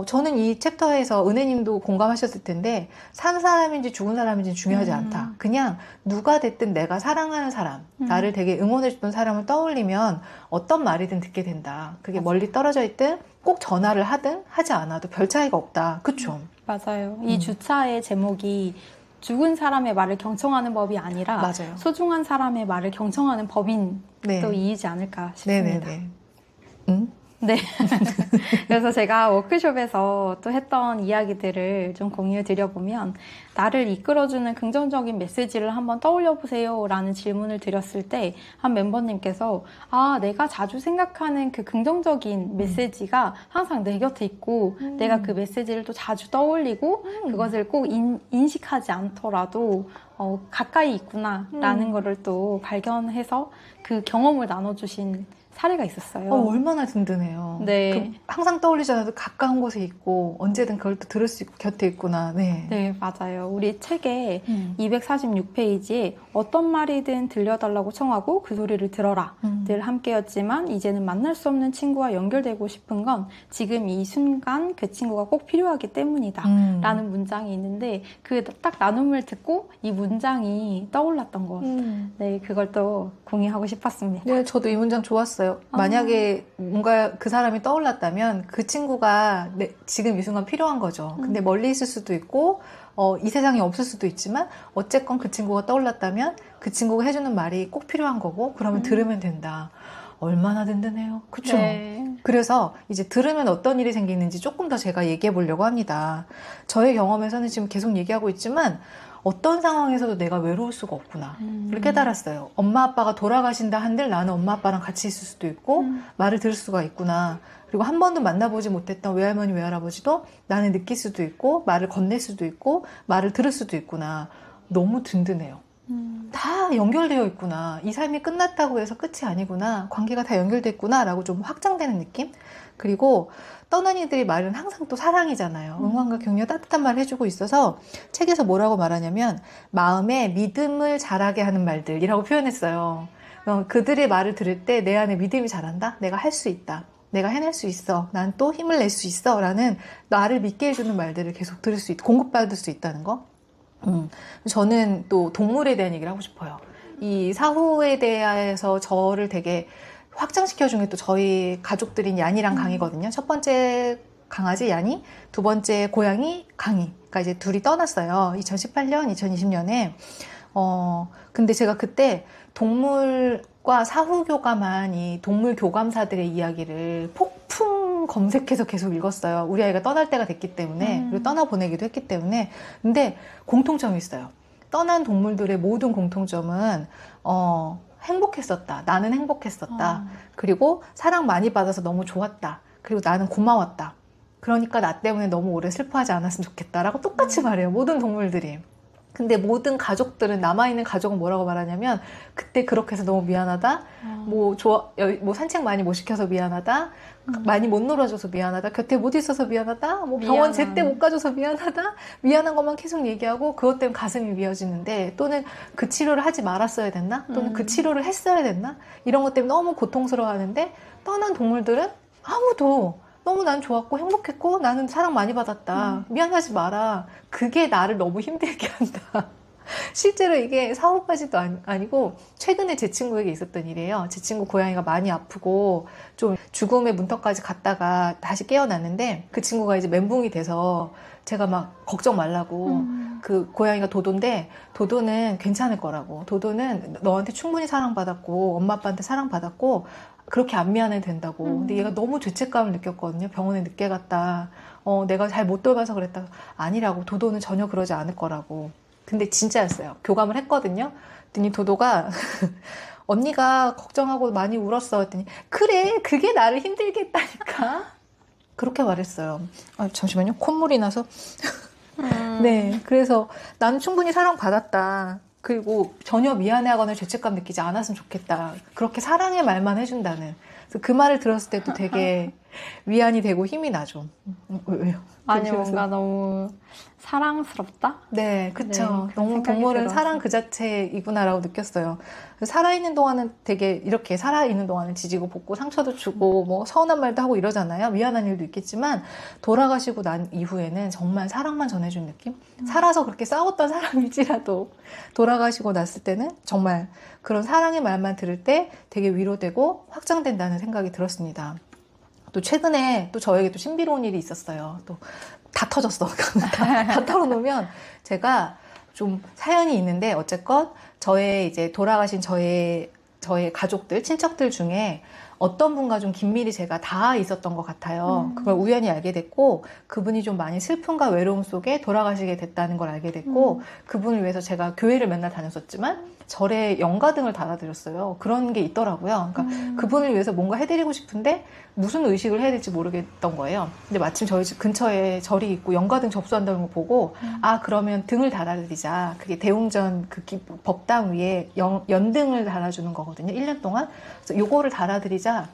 저는 이 챕터에서 은혜님도 공감하셨을 텐데 산 사람인지 죽은 사람인지 중요하지 않다. 그냥 누가 됐든 내가 사랑하는 사람, 나를 되게 응원해줬던 사람을 떠올리면 어떤 말이든 듣게 된다. 그게 멀리 떨어져 있든 꼭 전화를 하든 하지 않아도 별 차이가 없다. 그쵸? 맞아요. 이 주차의 제목이 죽은 사람의 말을 경청하는 법이 아니라 맞아요. 소중한 사람의 말을 경청하는 법인 네. 또 이이지 않을까 싶습니다. 네네네. 응? 네. 그래서 제가 워크숍에서 또 했던 이야기들을 좀 공유해 드려보면 나를 이끌어주는 긍정적인 메시지를 한번 떠올려 보세요 라는 질문을 드렸을 때 한 멤버님께서 내가 자주 생각하는 그 긍정적인 메시지가 항상 내 곁에 있고 내가 그 메시지를 또 자주 떠올리고 그것을 꼭 인식하지 않더라도 가까이 있구나 라는 거를 또 발견해서 그 경험을 나눠주신 사례가 있었어요. 얼마나 든든해요. 네. 항상 떠올리지 않아도 가까운 곳에 있고 언제든 그걸 또 들을 수 있고 곁에 있구나. 네. 네, 맞아요. 우리 책에 246페이지에 어떤 말이든 들려달라고 청하고 그 소리를 들어라. 늘 함께였지만 이제는 만날 수 없는 친구와 연결되고 싶은 건 지금 이 순간 그 친구가 꼭 필요하기 때문이다. 라는 문장이 있는데 그 딱 나눔을 듣고 이 문장이 떠올랐던 것. 네, 그걸 또 공유하고 싶었습니다. 네, 저도 이 문장 좋았어요. 만약에 뭔가 그 사람이 떠올랐다면 그 친구가 지금 이 순간 필요한 거죠. 근데 멀리 있을 수도 있고 이 세상에 없을 수도 있지만 어쨌건 그 친구가 떠올랐다면 그 친구가 해주는 말이 꼭 필요한 거고 그러면 들으면 된다. 얼마나 든든해요. 그쵸? 네. 그래서 이제 들으면 어떤 일이 생기는지 조금 더 제가 얘기해 보려고 합니다. 저의 경험에서는 지금 계속 얘기하고 있지만 어떤 상황에서도 내가 외로울 수가 없구나. 를 깨달았어요. 엄마 아빠가 돌아가신다 한들 나는 엄마 아빠랑 같이 있을 수도 있고 말을 들을 수가 있구나. 그리고 한 번도 만나보지 못했던 외할머니 외할아버지도 나는 느낄 수도 있고 말을 건넬 수도 있고 말을 들을 수도 있구나. 너무 든든해요. 다 연결되어 있구나. 이 삶이 끝났다고 해서 끝이 아니구나. 관계가 다 연결됐구나 라고 좀 확장되는 느낌? 그리고 떠난 이들의 말은 항상 또 사랑이잖아요. 응원과 격려 따뜻한 말을 해주고 있어서 책에서 뭐라고 말하냐면 마음에 믿음을 자라게 하는 말들이라고 표현했어요. 그들의 말을 들을 때 내 안에 믿음이 자란다. 내가 할 수 있다. 내가 해낼 수 있어. 난 또 힘을 낼 수 있어. 라는 나를 믿게 해주는 말들을 계속 들을 수 있고 공급받을 수 있다는 거. 저는 또 동물에 대한 얘기를 하고 싶어요. 이 사후에 대해서 저를 되게 확장시켜준 게 또 저희 가족들인 야니랑 강이거든요. 첫 번째 강아지 야니, 두 번째 고양이 강이. 그러니까 이제 둘이 떠났어요. 2018년, 2020년에. 근데 제가 그때 동물과 사후 교감한 이 동물 교감사들의 이야기를 폭풍 검색해서 계속 읽었어요. 우리 아이가 떠날 때가 됐기 때문에, 그리고 떠나보내기도 했기 때문에. 근데 공통점이 있어요. 떠난 동물들의 모든 공통점은, 행복했었다. 나는 행복했었다. 그리고 사랑 많이 받아서 너무 좋았다. 그리고 나는 고마웠다. 그러니까 나 때문에 너무 오래 슬퍼하지 않았으면 좋겠다라고 똑같이 말해요. 모든 동물들이. 근데 모든 가족들은, 남아있는 가족은 뭐라고 말하냐면, 그때 그렇게 해서 너무 미안하다. 뭐 산책 많이 못 시켜서 미안하다. 많이 못 놀아줘서 미안하다. 곁에 못 있어서 미안하다. 뭐 병원 제때 못 가줘서 미안하다. 미안한 것만 계속 얘기하고 그것 때문에 가슴이 미어지는데, 또는 그 치료를 하지 말았어야 됐나? 또는 그 치료를 했어야 됐나? 이런 것 때문에 너무 고통스러워하는데, 떠난 동물들은 아무도 너무 난 좋았고 행복했고 나는 사랑 많이 받았다. 미안하지 마라. 그게 나를 너무 힘들게 한다. 실제로 이게 사후까지도 아니고 최근에 제 친구에게 있었던 일이에요. 제 친구 고양이가 많이 아프고 좀 죽음의 문턱까지 갔다가 다시 깨어났는데 그 친구가 이제 멘붕이 돼서 제가 막 걱정 말라고 그 고양이가 도도인데 도도는 괜찮을 거라고 도도는 너한테 충분히 사랑받았고 엄마 아빠한테 사랑받았고 그렇게 안 미안해도 된다고 근데 얘가 너무 죄책감을 느꼈거든요. 병원에 늦게 갔다 내가 잘 못 돌봐서 그랬다 아니라고 도도는 전혀 그러지 않을 거라고 근데 진짜였어요. 교감을 했거든요. 그랬더니 도도가 언니가 걱정하고 많이 울었어. 했더니 그래 그게 나를 힘들게 했다니까. 그렇게 말했어요. 아, 잠시만요. 콧물이 나서. 네. 그래서 나는 충분히 사랑받았다. 그리고 전혀 미안해하거나 죄책감 느끼지 않았으면 좋겠다. 그렇게 사랑의 말만 해준다는. 그래서 그 말을 들었을 때도 되게 위안이 되고 힘이 나죠. 왜요? 아니 뭔가 너무 사랑스럽다? 네, 그쵸. 네, 그런 너무 생각이 동물은 들어서. 사랑 그 자체이구나라고 느꼈어요. 살아있는 동안은 되게 이렇게 살아있는 동안은 지지고 볶고 상처도 주고 뭐 서운한 말도 하고 이러잖아요. 미안한 일도 있겠지만 돌아가시고 난 이후에는 정말 사랑만 전해준 느낌? 살아서 그렇게 싸웠던 사람일지라도 돌아가시고 났을 때는 정말 그런 사랑의 말만 들을 때 되게 위로되고 확장된다는 생각이 들었습니다. 또 최근에 또 저에게 또 신비로운 일이 있었어요. 또 다 터졌어. 다 털어놓으면 제가 좀 사연이 있는데 어쨌건 저의 이제 돌아가신 저의 가족들, 친척들 중에 어떤 분과 좀 긴밀히 제가 다 있었던 것 같아요. 그걸 우연히 알게 됐고 그분이 좀 많이 슬픔과 외로움 속에 돌아가시게 됐다는 걸 알게 됐고 그분을 위해서 제가 교회를 맨날 다녔었지만 절에 연가등을 달아드렸어요. 그런 게 있더라고요. 그러니까 그분을 위해서 뭔가 해드리고 싶은데 무슨 의식을 해야 될지 모르겠던 거예요. 근데 마침 저희 집 근처에 절이 있고 연가등 접수한다는 거 보고 아 그러면 등을 달아드리자. 그게 대웅전 그 법당 위에 연등을 달아주는 거거든요. 1년 동안. 그래서 요거를 달아드리자.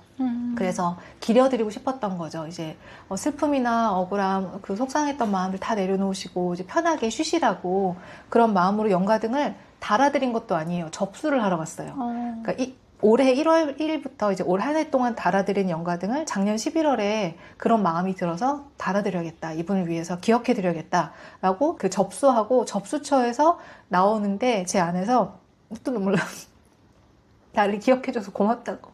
그래서 기려드리고 싶었던 거죠. 이제 슬픔이나 억울함, 그 속상했던 마음을 다 내려놓으시고 이제 편하게 쉬시라고 그런 마음으로 연가등을 달아드린 것도 아니에요. 접수를 하러 갔어요. 그러니까 올해 1월 1일부터 이제 올 한 해 동안 달아드린 연가등을 작년 11월에 그런 마음이 들어서 달아드려야겠다. 이분을 위해서 기억해드려야겠다라고 그 접수하고 접수처에서 나오는데 제 안에서 또 눈물 나. 나를 기억해줘서 고맙다고.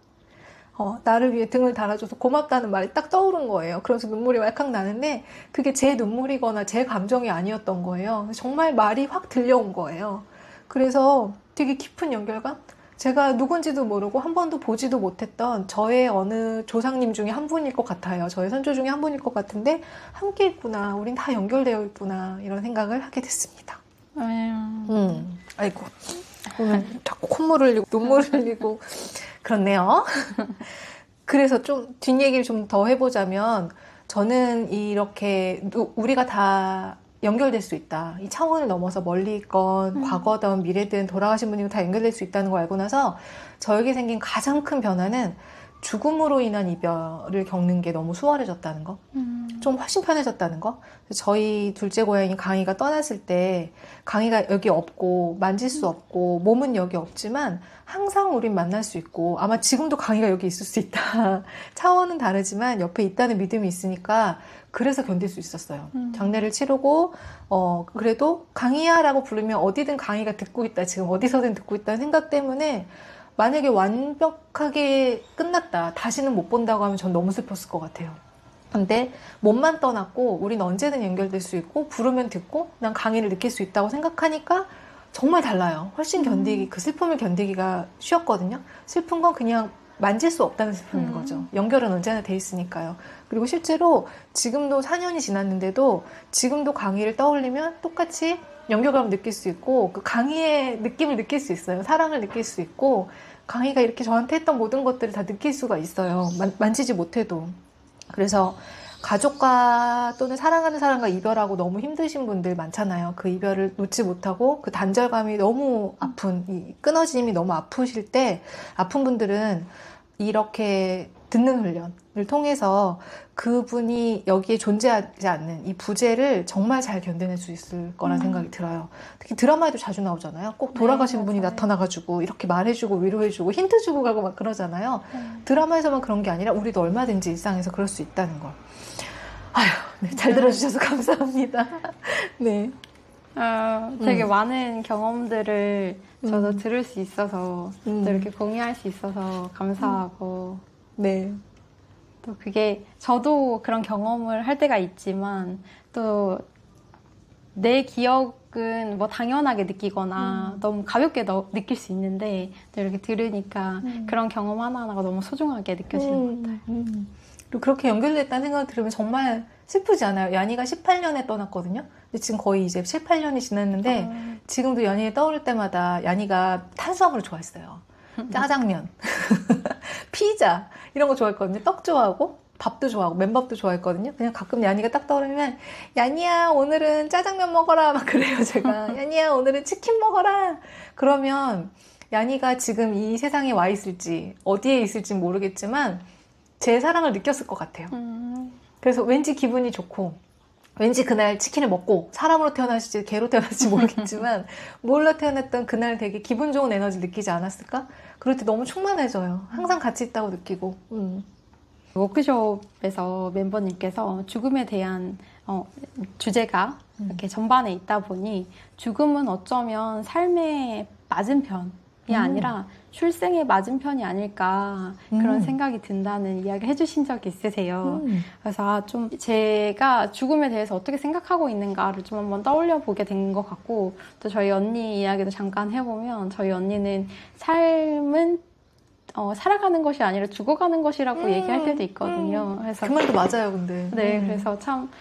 나를 위해 등을 달아줘서 고맙다는 말이 딱 떠오른 거예요. 그래서 눈물이 왈칵 나는데 그게 제 눈물이거나 제 감정이 아니었던 거예요. 정말 말이 확 들려온 거예요. 그래서 되게 깊은 연결감? 제가 누군지도 모르고 한 번도 보지도 못했던 저의 어느 조상님 중에 한 분일 것 같아요. 저의 선조 중에 한 분일 것 같은데 함께 있구나. 우린 다 연결되어 있구나. 이런 생각을 하게 됐습니다. 아이고. 오늘 자꾸 콧물을 흘리고 눈물을 흘리고 그렇네요. 그래서 좀 뒷얘기를 좀 더 해보자면 저는 이렇게 우리가 다 연결될 수 있다. 이 차원을 넘어서 멀리 있건 과거든 미래든 돌아가신 분이고 다 연결될 수 있다는 걸 알고 나서 저에게 생긴 가장 큰 변화는 죽음으로 인한 이별을 겪는 게 너무 수월해졌다는 거. 좀 훨씬 편해졌다는 거. 저희 둘째 고양이 강희가 떠났을 때 강희가 여기 없고 만질 수 없고 몸은 여기 없지만 항상 우린 만날 수 있고 아마 지금도 강희가 여기 있을 수 있다. 차원은 다르지만 옆에 있다는 믿음이 있으니까 그래서 견딜 수 있었어요. 장례를 치르고 그래도 강희야라고 부르면 어디든 강희가 듣고 있다. 지금 어디서든 듣고 있다는 생각 때문에 만약에 완벽하게 끝났다. 다시는 못 본다고 하면 전 너무 슬펐을 것 같아요. 근데 몸만 떠났고 우린 언제든 연결될 수 있고 부르면 듣고 난 강의를 느낄 수 있다고 생각하니까 정말 달라요. 훨씬 그 슬픔을 견디기가 쉬웠거든요. 슬픈 건 그냥 만질 수 없다는 슬픔인 거죠. 연결은 언제나 돼 있으니까요. 그리고 실제로 지금도 4년이 지났는데도 지금도 강의를 떠올리면 똑같이 연결감을 느낄 수 있고 그 강의의 느낌을 느낄 수 있어요. 사랑을 느낄 수 있고 강의가 이렇게 저한테 했던 모든 것들을 다 느낄 수가 있어요. 만지지 못해도. 그래서 가족과 또는 사랑하는 사람과 이별하고 너무 힘드신 분들 많잖아요. 그 이별을 놓지 못하고 그 단절감이 너무 아픈, 이 끊어짐이 너무 아프실 때 아픈 분들은 이렇게 듣는 훈련을 통해서 그분이 여기에 존재하지 않는 이 부재를 정말 잘 견뎌낼 수 있을 거란 생각이 들어요. 특히 드라마에도 자주 나오잖아요. 꼭 돌아가신 네, 분이 맞아요. 나타나가지고 이렇게 말해주고 위로해주고 힌트 주고 가고 막 그러잖아요. 드라마에서만 그런 게 아니라 우리도 얼마든지 일상에서 그럴 수 있다는 걸. 아휴, 네, 잘 들어주셔서 감사합니다. 네. 되게 많은 경험들을 저도 들을 수 있어서 또 음. 이렇게 공유할 수 있어서 감사하고 네. 또 그게 저도 그런 경험을 할 때가 있지만 또 내 기억은 뭐 당연하게 느끼거나 너무 가볍게 느낄 수 있는데 또 이렇게 들으니까 그런 경험 하나하나가 너무 소중하게 느껴지는 것 같아요. 그리고 그렇게 연결됐다는 생각을 들으면 정말 슬프지 않아요? 연희가 18년에 떠났거든요. 근데 지금 거의 이제 7, 8년이 지났는데 지금도 연희 떠오를 때마다 연희가 탄수화물을 좋아했어요. 짜장면, 피자 이런 거 좋아했거든요. 떡 좋아하고 밥도 좋아하고 맨밥도 좋아했거든요. 그냥 가끔 야니가 딱 떠오르면 야니야 오늘은 짜장면 먹어라 막 그래요 제가. 야니야 오늘은 치킨 먹어라. 그러면 야니가 지금 이 세상에 와 있을지 어디에 있을지 모르겠지만 제 사랑을 느꼈을 것 같아요. 그래서 왠지 기분이 좋고 왠지 그날 치킨을 먹고 사람으로 태어났을지 개로 태어났을지 모르겠지만 뭘로 태어났던 그날 되게 기분 좋은 에너지를 느끼지 않았을까? 그럴 때 너무 충만해져요. 항상 같이 있다고 느끼고. 워크숍에서 멤버님께서 죽음에 대한 주제가 이렇게 전반에 있다 보니 죽음은 어쩌면 삶의 맞은편이 아니라 출생의 맞은편이 아닐까 그런 생각이 든다는 이야기를 해주신 적이 있으세요. 그래서 좀 제가 죽음에 대해서 어떻게 생각하고 있는가를 좀 한번 떠올려 보게 된 것 같고 또 저희 언니 이야기도 잠깐 해보면 저희 언니는 삶은 살아가는 것이 아니라 죽어가는 것이라고 얘기할 때도 있거든요. 그래서 그 말도 맞아요, 근데. 네, 그래서 참,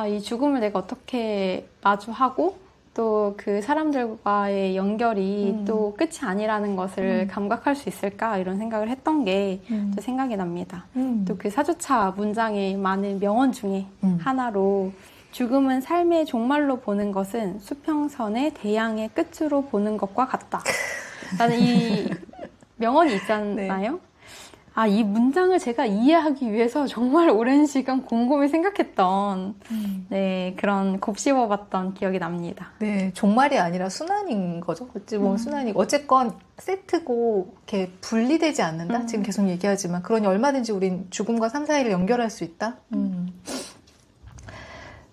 이 죽음을 내가 어떻게 마주하고 또 그 사람들과의 연결이 또 끝이 아니라는 것을 감각할 수 있을까 이런 생각을 했던 게 또 생각이 납니다. 또 그 사주차 문장의 많은 명언 중에 하나로 죽음은 삶의 종말로 보는 것은 수평선의 대양의 끝으로 보는 것과 같다. 나는 이 명언이 있잖아요. 이 문장을 제가 이해하기 위해서 정말 오랜 시간 곰곰이 생각했던 그런 곱씹어봤던 기억이 납니다. 네, 종말이 아니라 순환인 거죠. 어찌 보면 순환이고. 어쨌건 세트고 이렇게 분리되지 않는다? 지금 계속 얘기하지만. 그러니 얼마든지 우린 죽음과 삶 사이를 연결할 수 있다?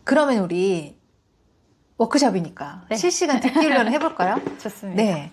그러면 우리 워크숍이니까 네. 실시간 듣기 훈련을 해볼까요? 좋습니다. 네.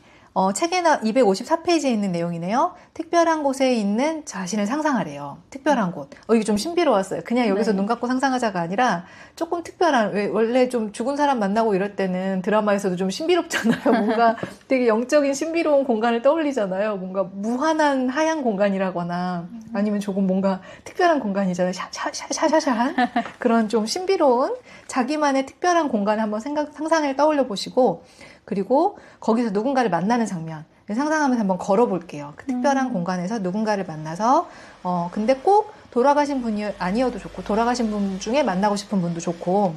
책에 254페이지에 있는 내용이네요. 특별한 곳에 있는 자신을 상상하래요. 특별한 곳. 이게 좀 신비로웠어요. 그냥 여기서 네. 눈 감고 상상하자가 아니라 조금 특별한, 왜 원래 좀 죽은 사람 만나고 이럴 때는 드라마에서도 좀 신비롭잖아요. 뭔가 되게 영적인 신비로운 공간을 떠올리잖아요. 뭔가 무한한 하얀 공간이라거나 아니면 조금 뭔가 특별한 공간이잖아요. 샤샤샤샤한 그런 좀 신비로운 자기만의 특별한 공간을 한번 상상을 떠올려 보시고 그리고 거기서 누군가를 만나는 장면 상상하면서 한번 걸어볼게요. 그 특별한 공간에서 누군가를 만나서 근데 꼭 돌아가신 분이 아니어도 좋고 돌아가신 분 중에 만나고 싶은 분도 좋고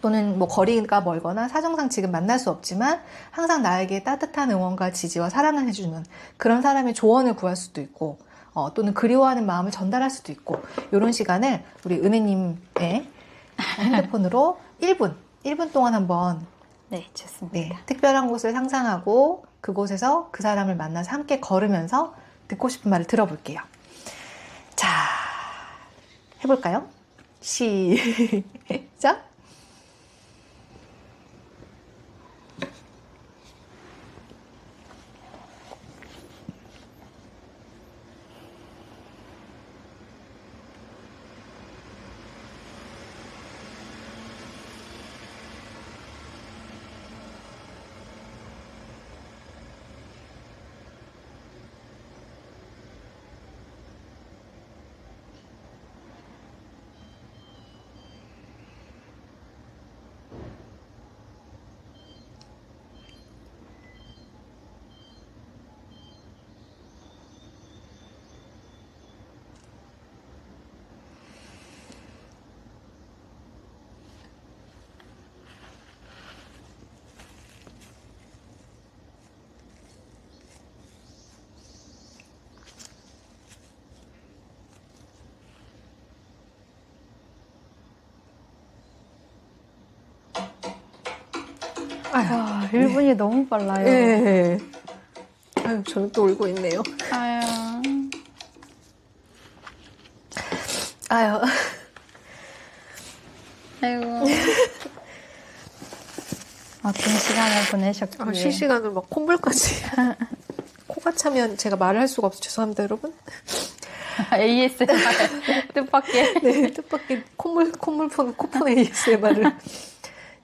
또는 뭐 거리가 멀거나 사정상 지금 만날 수 없지만 항상 나에게 따뜻한 응원과 지지와 사랑을 해주는 그런 사람의 조언을 구할 수도 있고 또는 그리워하는 마음을 전달할 수도 있고 이런 시간을 우리 은혜님의 핸드폰으로 1분 동안 한번 네, 좋습니다. 네, 특별한 곳을 상상하고 그곳에서 그 사람을 만나서 함께 걸으면서 듣고 싶은 말을 들어볼게요. 자, 해볼까요? 시작! 와, 1분이 너무 빨라요. 예. 아유, 저는 또 울고 있네요. 아유. 아유. 아이고. 어떤 시간을 보내셨기에. 실시간으로 막 콧물까지. 코가 차면 제가 말을 할 수가 없어요. 죄송합니다, 여러분. ASMR 뜻밖의. 네, 뜻밖의 코푼 ASMR을.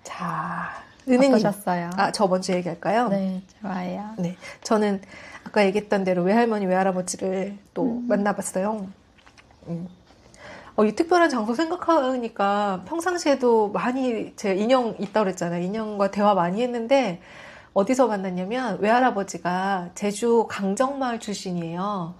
자, 은혜님. 어떠셨어요? 저 먼저 얘기할까요? 네, 좋아요. 네, 저는 아까 얘기했던 대로 외할머니, 외할아버지를 또 만나봤어요. 이 특별한 장소 생각하니까 평상시에도 많이 제가 인형 있다고 그랬잖아요. 인형과 대화 많이 했는데 어디서 만났냐면 외할아버지가 제주 강정마을 출신이에요.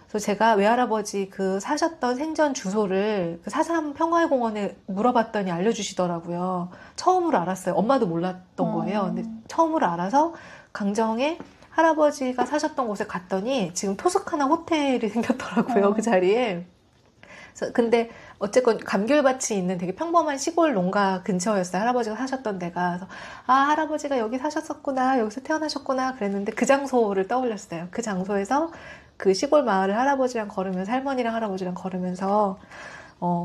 그래서 제가 외할아버지 그 사셨던 생전 주소를 그 사삼 평화공원에 물어봤더니 알려주시더라고요. 처음으로 알았어요. 엄마도 몰랐던 거예요. 근데 처음으로 알아서 강정에 할아버지가 사셨던 곳에 갔더니 지금 토스카나 호텔이 생겼더라고요. 그 자리에. 근데 어쨌건 감귤밭이 있는 되게 평범한 시골 농가 근처였어요. 할아버지가 사셨던 데가. 그래서 할아버지가 여기 사셨었구나, 여기서 태어나셨구나 그랬는데 그 장소를 떠올렸어요. 그 장소에서 그 시골 마을을 할아버지랑 걸으면서, 할머니랑 할아버지랑 걸으면서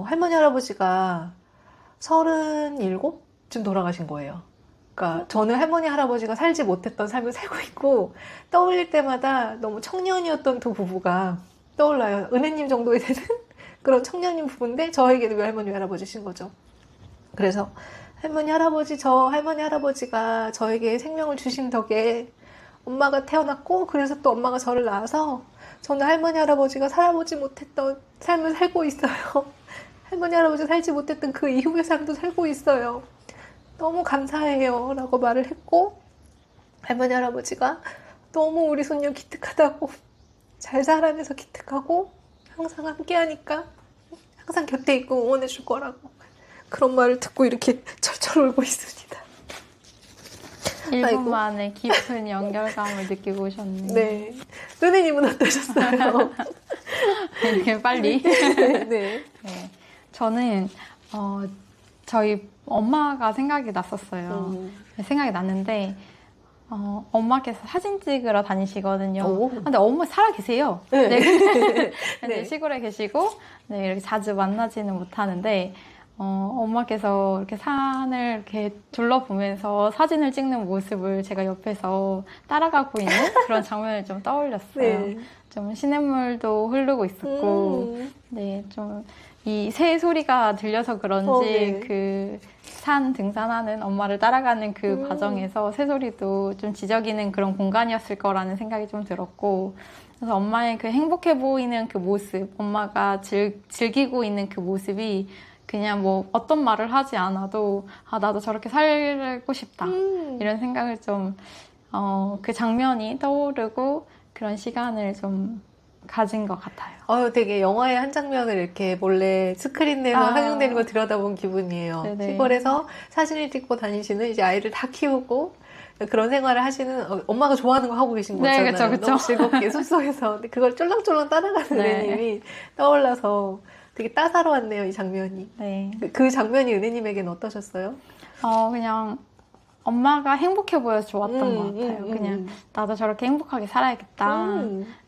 할머니 할아버지가 37쯤 돌아가신 거예요. 그러니까 저는 할머니 할아버지가 살지 못했던 삶을 살고 있고 떠올릴 때마다 너무 청년이었던 두 부부가 떠올라요. 은혜님 정도에 되는 그런 청년인 부부인데 저에게는 외할머니 외할아버지신 거죠. 그래서 할머니 할아버지가 저에게 생명을 주신 덕에 엄마가 태어났고, 그래서 또 엄마가 저를 낳아서 저는 할머니 할아버지가 살아보지 못했던 삶을 살고 있어요. 할머니 할아버지 살지 못했던 그 이후의 삶도 살고 있어요. 너무 감사해요 라고 말을 했고, 할머니 할아버지가 너무 우리 손녀 기특하다고, 잘 자라면서 기특하고 항상 함께하니까 항상 곁에 있고 응원해 줄 거라고, 그런 말을 듣고 이렇게 철철 울고 있습니다. 1분 만에 깊은 연결감을 느끼고 오셨네요. 네. 은혜님은 어떠셨어요? 이렇게 빨리? 네. 네. 저는 저희 엄마가 생각이 났었어요. 생각이 났는데 엄마께서 사진 찍으러 다니시거든요. 근데 엄마 살아 계세요. 네. 네. 근데 네. 시골에 계시고 네, 이렇게 자주 만나지는 못하는데 엄마께서 이렇게 산을 이렇게 둘러보면서 사진을 찍는 모습을 제가 옆에서 따라가고 있는 그런 장면을 좀 떠올렸어요. 네. 좀 시냇물도 흐르고 있었고, 네, 좀 이 새 소리가 들려서 그런지 네. 그 산 등산하는 엄마를 따라가는 그 과정에서 새소리도 좀 지저귀는 그런 공간이었을 거라는 생각이 좀 들었고, 그래서 엄마의 그 행복해 보이는 그 모습, 엄마가 즐기고 있는 그 모습이 그냥 뭐 어떤 말을 하지 않아도 나도 저렇게 살고 싶다 이런 생각을 좀 그 장면이 떠오르고 그런 시간을 좀 가진 것 같아요. 되게 영화의 한 장면을 이렇게 몰래 스크린 내로 상영되는 걸 들여다본 기분이에요. 네네. 시골에서 사진을 찍고 다니시는 이제 아이를 다 키우고 그런 생활을 하시는 엄마가 좋아하는 거 하고 계신 거잖아요. 네, 그쵸. 너무 즐겁게 숲속에서. 근데 그걸 쫄랑쫄랑 따라가는 네. 은혜님이 떠올라서 되게 따사로웠네요, 이 장면이. 네. 그 장면이 은혜님에게는 어떠셨어요? 그냥 엄마가 행복해 보여서 좋았던 것 같아요. 그냥 나도 저렇게 행복하게 살아야겠다.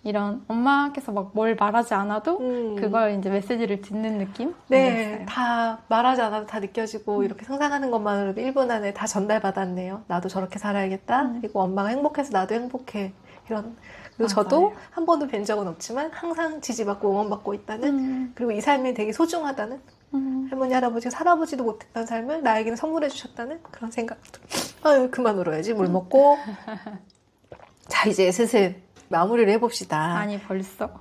이런 엄마께서 막 뭘 말하지 않아도 그걸 이제 메시지를 듣는 느낌? 네, 다 말하지 않아도 다 느껴지고 이렇게 상상하는 것만으로도 1분 안에 다 전달받았네요. 나도 저렇게 살아야겠다. 그리고 엄마가 행복해서 나도 행복해. 이런. 그리고 저도 한 번도 뵌 적은 없지만 항상 지지받고 응원받고 있다는, 그리고 이 삶이 되게 소중하다는, 할머니 할아버지가 살아보지도 못했던 삶을 나에게는 선물해 주셨다는 그런 생각도. 그만 울어야지. 물 먹고. 자, 이제 슬슬 마무리를 해봅시다. 아니 벌써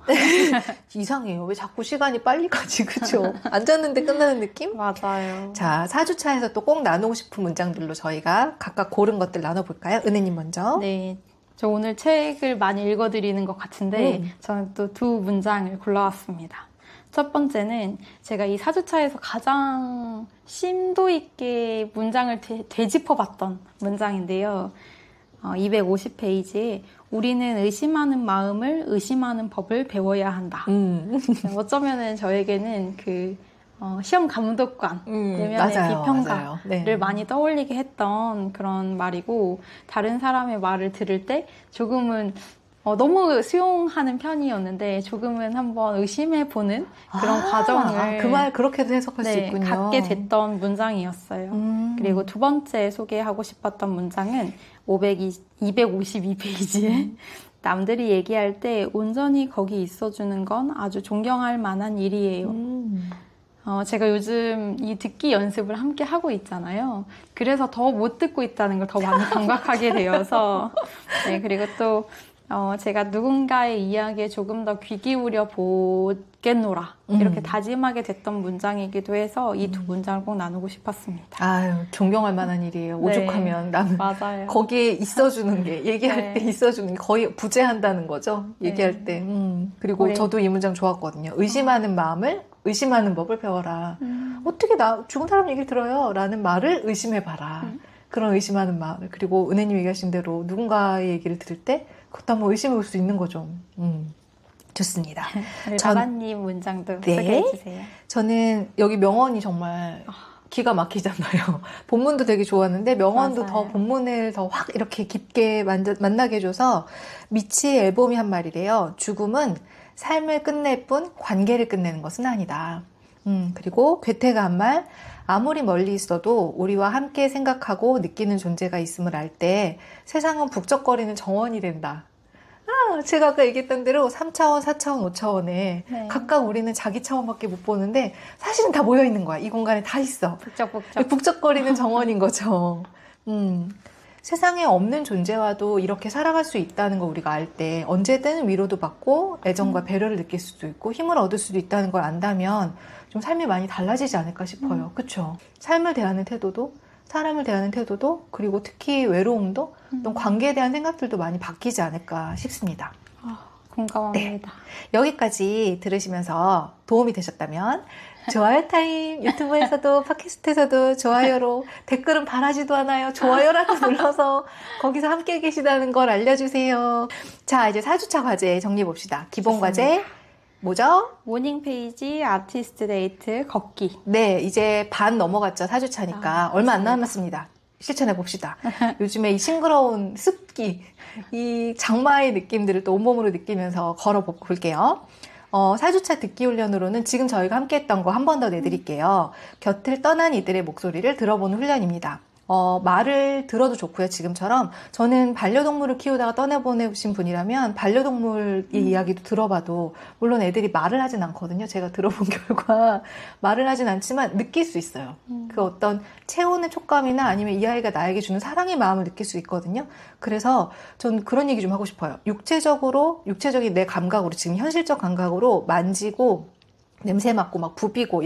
이상해요. 왜 자꾸 시간이 빨리 가지, 그쵸? 앉았는데 끝나는 느낌? 맞아요. 자, 4주차에서 또 꼭 나누고 싶은 문장들로 저희가 각각 고른 것들 나눠볼까요? 은혜님 먼저. 네, 저 오늘 책을 많이 읽어드리는 것 같은데 저는 또 두 문장을 골라왔습니다. 첫 번째는 제가 이 4주차에서 가장 심도 있게 문장을 되짚어봤던 문장인데요. 250페이지에 우리는 의심하는 마음을 의심하는 법을 배워야 한다. 어쩌면은 저에게는 시험 감독관, 내면의 맞아요, 비평가를 맞아요. 네. 많이 떠올리게 했던 그런 말이고, 다른 사람의 말을 들을 때 조금은 너무 수용하는 편이었는데 조금은 한번 의심해보는 그런 과정을 그 말 그렇게도 해석할 수 있군요. 갖게 됐던 문장이었어요. 그리고 두 번째 소개하고 싶었던 문장은 252페이지에 남들이 얘기할 때 온전히 거기 있어주는 건 아주 존경할 만한 일이에요. 제가 요즘 이 듣기 연습을 함께 하고 있잖아요. 그래서 더 못 듣고 있다는 걸 더 많이 감각하게 되어서 네, 그리고 또 제가 누군가의 이야기에 조금 더 귀 기울여 보겠노라 이렇게 다짐하게 됐던 문장이기도 해서 이 두 문장을 꼭 나누고 싶었습니다. 아유, 존경할 만한 일이에요. 네, 오죽하면 나는 맞아요. 거기에 있어주는 게, 얘기할 네. 때 있어주는 게 거의 부재한다는 거죠. 얘기할 네. 때. 그리고 네. 저도 이 문장 좋았거든요. 의심하는 마음을, 의심하는 법을 배워라. 어떻게 죽은 사람 얘기를 들어요? 라는 말을 의심해봐라. 그런 의심하는 마음을. 그리고 은혜님 얘기하신 대로 누군가의 얘기를 들을 때 그것도 한번 의심해 볼 수 있는 거죠. 좋습니다. 바다님 문장도 네. 소개해 주세요. 저는 여기 명언이 정말 기가 막히잖아요. 본문도 되게 좋았는데 명언도 맞아요. 더 본문을 더 확 이렇게 깊게 만나게 해줘서 미치 앨범이 한 말이래요. 죽음은 삶을 끝낼 뿐 관계를 끝내는 것은 아니다. 그리고 괴테가 한 말, 아무리 멀리 있어도 우리와 함께 생각하고 느끼는 존재가 있음을 알 때 세상은 북적거리는 정원이 된다. 제가 아까 얘기했던 대로 3차원, 4차원, 5차원에 네. 각각 우리는 자기 차원밖에 못 보는데 사실은 다 모여 있는 거야. 이 공간에 다 있어. 북적북적. 북적거리는 정원인 거죠. 세상에 없는 존재와도 이렇게 살아갈 수 있다는 걸 우리가 알 때 언제든 위로도 받고 애정과 배려를 느낄 수도 있고 힘을 얻을 수도 있다는 걸 안다면 좀 삶이 많이 달라지지 않을까 싶어요. 그렇죠? 삶을 대하는 태도도 사람을 대하는 태도도 그리고 특히 외로움도 또 관계에 대한 생각들도 많이 바뀌지 않을까 싶습니다. 공감합니다. 여기까지 들으시면서 도움이 되셨다면 좋아요 타임 유튜브에서도 팟캐스트에서도 좋아요로 댓글은 바라지도 않아요. 좋아요라도 눌러서 거기서 함께 계시다는 걸 알려주세요. 자, 이제 4주차 과제 정리해 봅시다. 기본 과제 뭐죠? 모닝 페이지 아티스트 데이트 걷기. 네, 이제 반 넘어갔죠. 4주차니까 얼마 안 남았습니다. 실천해 봅시다. 요즘에 이 싱그러운 습기, 이 장마의 느낌들을 또 온몸으로 느끼면서 걸어 볼게요. 4주차 듣기 훈련으로는 지금 저희가 함께 했던 거 한 번 더 내드릴게요. 곁을 떠난 이들의 목소리를 들어보는 훈련입니다. 말을 들어도 좋고요. 지금처럼 저는 반려동물을 키우다가 떠나보내신 분이라면 반려동물의 이야기도 들어봐도 물론 애들이 말을 하진 않거든요. 제가 들어본 결과 말을 하진 않지만 느낄 수 있어요. 그 어떤 채우는 촉감이나 아니면 이 아이가 나에게 주는 사랑의 마음을 느낄 수 있거든요. 그래서 전 그런 얘기 좀 하고 싶어요. 육체적인 내 감각으로 지금 현실적 감각으로 만지고 냄새 맡고 막 부비고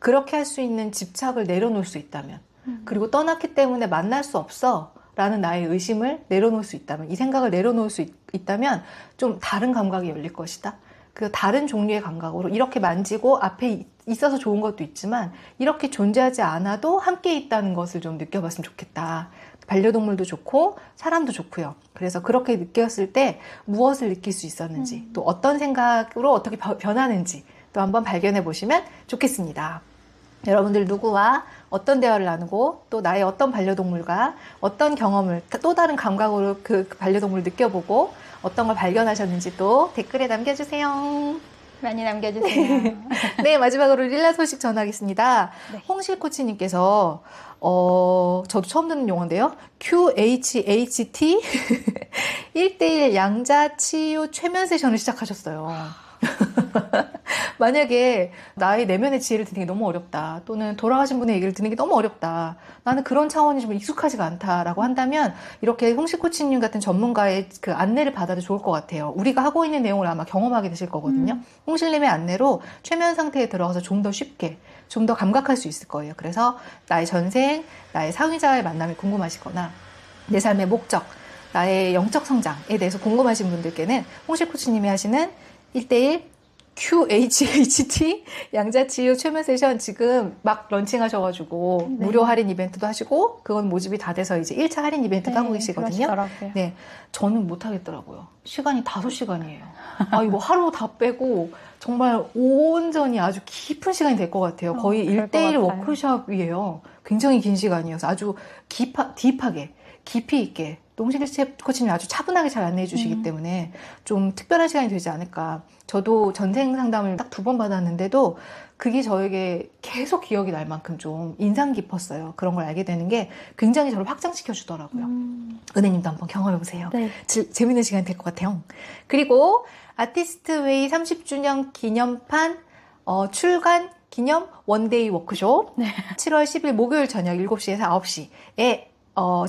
그렇게 할 수 있는 집착을 내려놓을 수 있다면 그리고 떠났기 때문에 만날 수 없어 라는 나의 의심을 내려놓을 수 있다면 이 생각을 내려놓을 수 있다면 좀 다른 감각이 열릴 것이다. 그 다른 종류의 감각으로 이렇게 만지고 앞에 있어서 좋은 것도 있지만 이렇게 존재하지 않아도 함께 있다는 것을 좀 느껴봤으면 좋겠다. 반려동물도 좋고 사람도 좋고요. 그래서 그렇게 느꼈을 때 무엇을 느낄 수 있었는지 또 어떤 생각으로 어떻게 변하는지 또 한번 발견해 보시면 좋겠습니다. 여러분들 누구와 어떤 대화를 나누고 또 나의 어떤 반려동물과 어떤 경험을 또 다른 감각으로 그 반려동물을 느껴보고 어떤 걸 발견하셨는지 또 댓글에 남겨주세요. 많이 남겨주세요. 네, 마지막으로 릴라 소식 전하겠습니다. 네. 홍실 코치님께서 저도 처음 듣는 용어인데요. QHHT 1:1 양자 치유 최면 세션을 시작하셨어요. 만약에 나의 내면의 지혜를 듣는 게 너무 어렵다 또는 돌아가신 분의 얘기를 듣는 게 너무 어렵다 나는 그런 차원이 좀 익숙하지가 않다라고 한다면 이렇게 홍식 코치님 같은 전문가의 그 안내를 받아도 좋을 것 같아요. 우리가 하고 있는 내용을 아마 경험하게 되실 거거든요. 홍실님의 안내로 최면 상태에 들어가서 좀 더 쉽게 좀 더 감각할 수 있을 거예요. 그래서 나의 전생, 나의 상위자와의 만남이 궁금하시거나 내 삶의 목적, 나의 영적 성장에 대해서 궁금하신 분들께는 홍실 코치님이 하시는 1:1 QHHT 양자치유 최면 세션 지금 막 런칭하셔가지고 네. 무료 할인 이벤트도 하시고 그건 모집이 다 돼서 이제 1차 할인 이벤트도 하고 계시거든요. 그러시더라고요. 네, 저는 못 하겠더라고요. 시간이 5시간이에요. 아, 이거 하루 다 빼고 정말 온전히 아주 깊은 시간이 될 것 같아요. 거의 그럴 것 1대1 같아요. 워크숍이에요. 굉장히 긴 시간이어서 아주 딥하게, 깊이 있게 농실 코치님이 아주 차분하게 잘 안내해 주시기 때문에 좀 특별한 시간이 되지 않을까. 저도 전생 상담을 딱 2번 받았는데도 그게 저에게 계속 기억이 날 만큼 좀 인상 깊었어요. 그런 걸 알게 되는 게 굉장히 저를 확장시켜 주더라고요. 은혜님도 한번 경험해 보세요. 네. 재밌는 시간이 될 것 같아요. 그리고 아티스트 웨이 30주년 기념판 출간 기념 원데이 워크숍 7월 10일 목요일 저녁 7시에서 9시에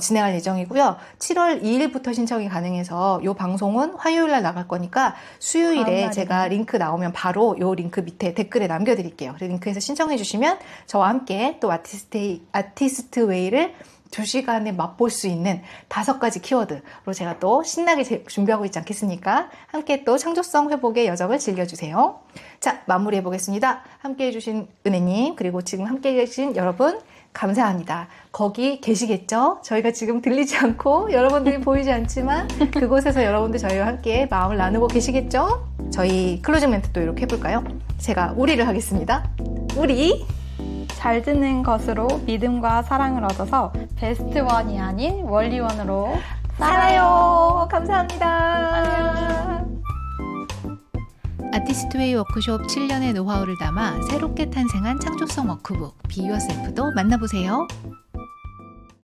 진행할 예정이고요. 7월 2일부터 신청이 가능해서 이 방송은 화요일날 나갈 거니까 수요일에 제가 링크 나오면 바로 이 링크 밑에 댓글에 남겨드릴게요. 그 링크에서 신청해 주시면 저와 함께 또 아티스트 웨이를 2시간에 맛볼 수 있는 5가지 키워드로 제가 또 신나게 준비하고 있지 않겠습니까? 함께 또 창조성 회복의 여정을 즐겨주세요. 자, 마무리해 보겠습니다. 함께 해주신 은혜님, 그리고 지금 함께 계신 여러분, 감사합니다. 거기 계시겠죠? 저희가 지금 들리지 않고 여러분들이 보이지 않지만 그곳에서 여러분들 저희와 함께 마음을 나누고 계시겠죠? 저희 클로징 멘트 또 이렇게 해볼까요? 제가 우리를 하겠습니다. 우리 잘 듣는 것으로 믿음과 사랑을 얻어서 베스트 원이 아닌 원리원으로 살아요. 감사합니다. 아티스트웨이 워크숍 7년의 노하우를 담아 새롭게 탄생한 창조성 워크북 비유어셀프도 만나보세요.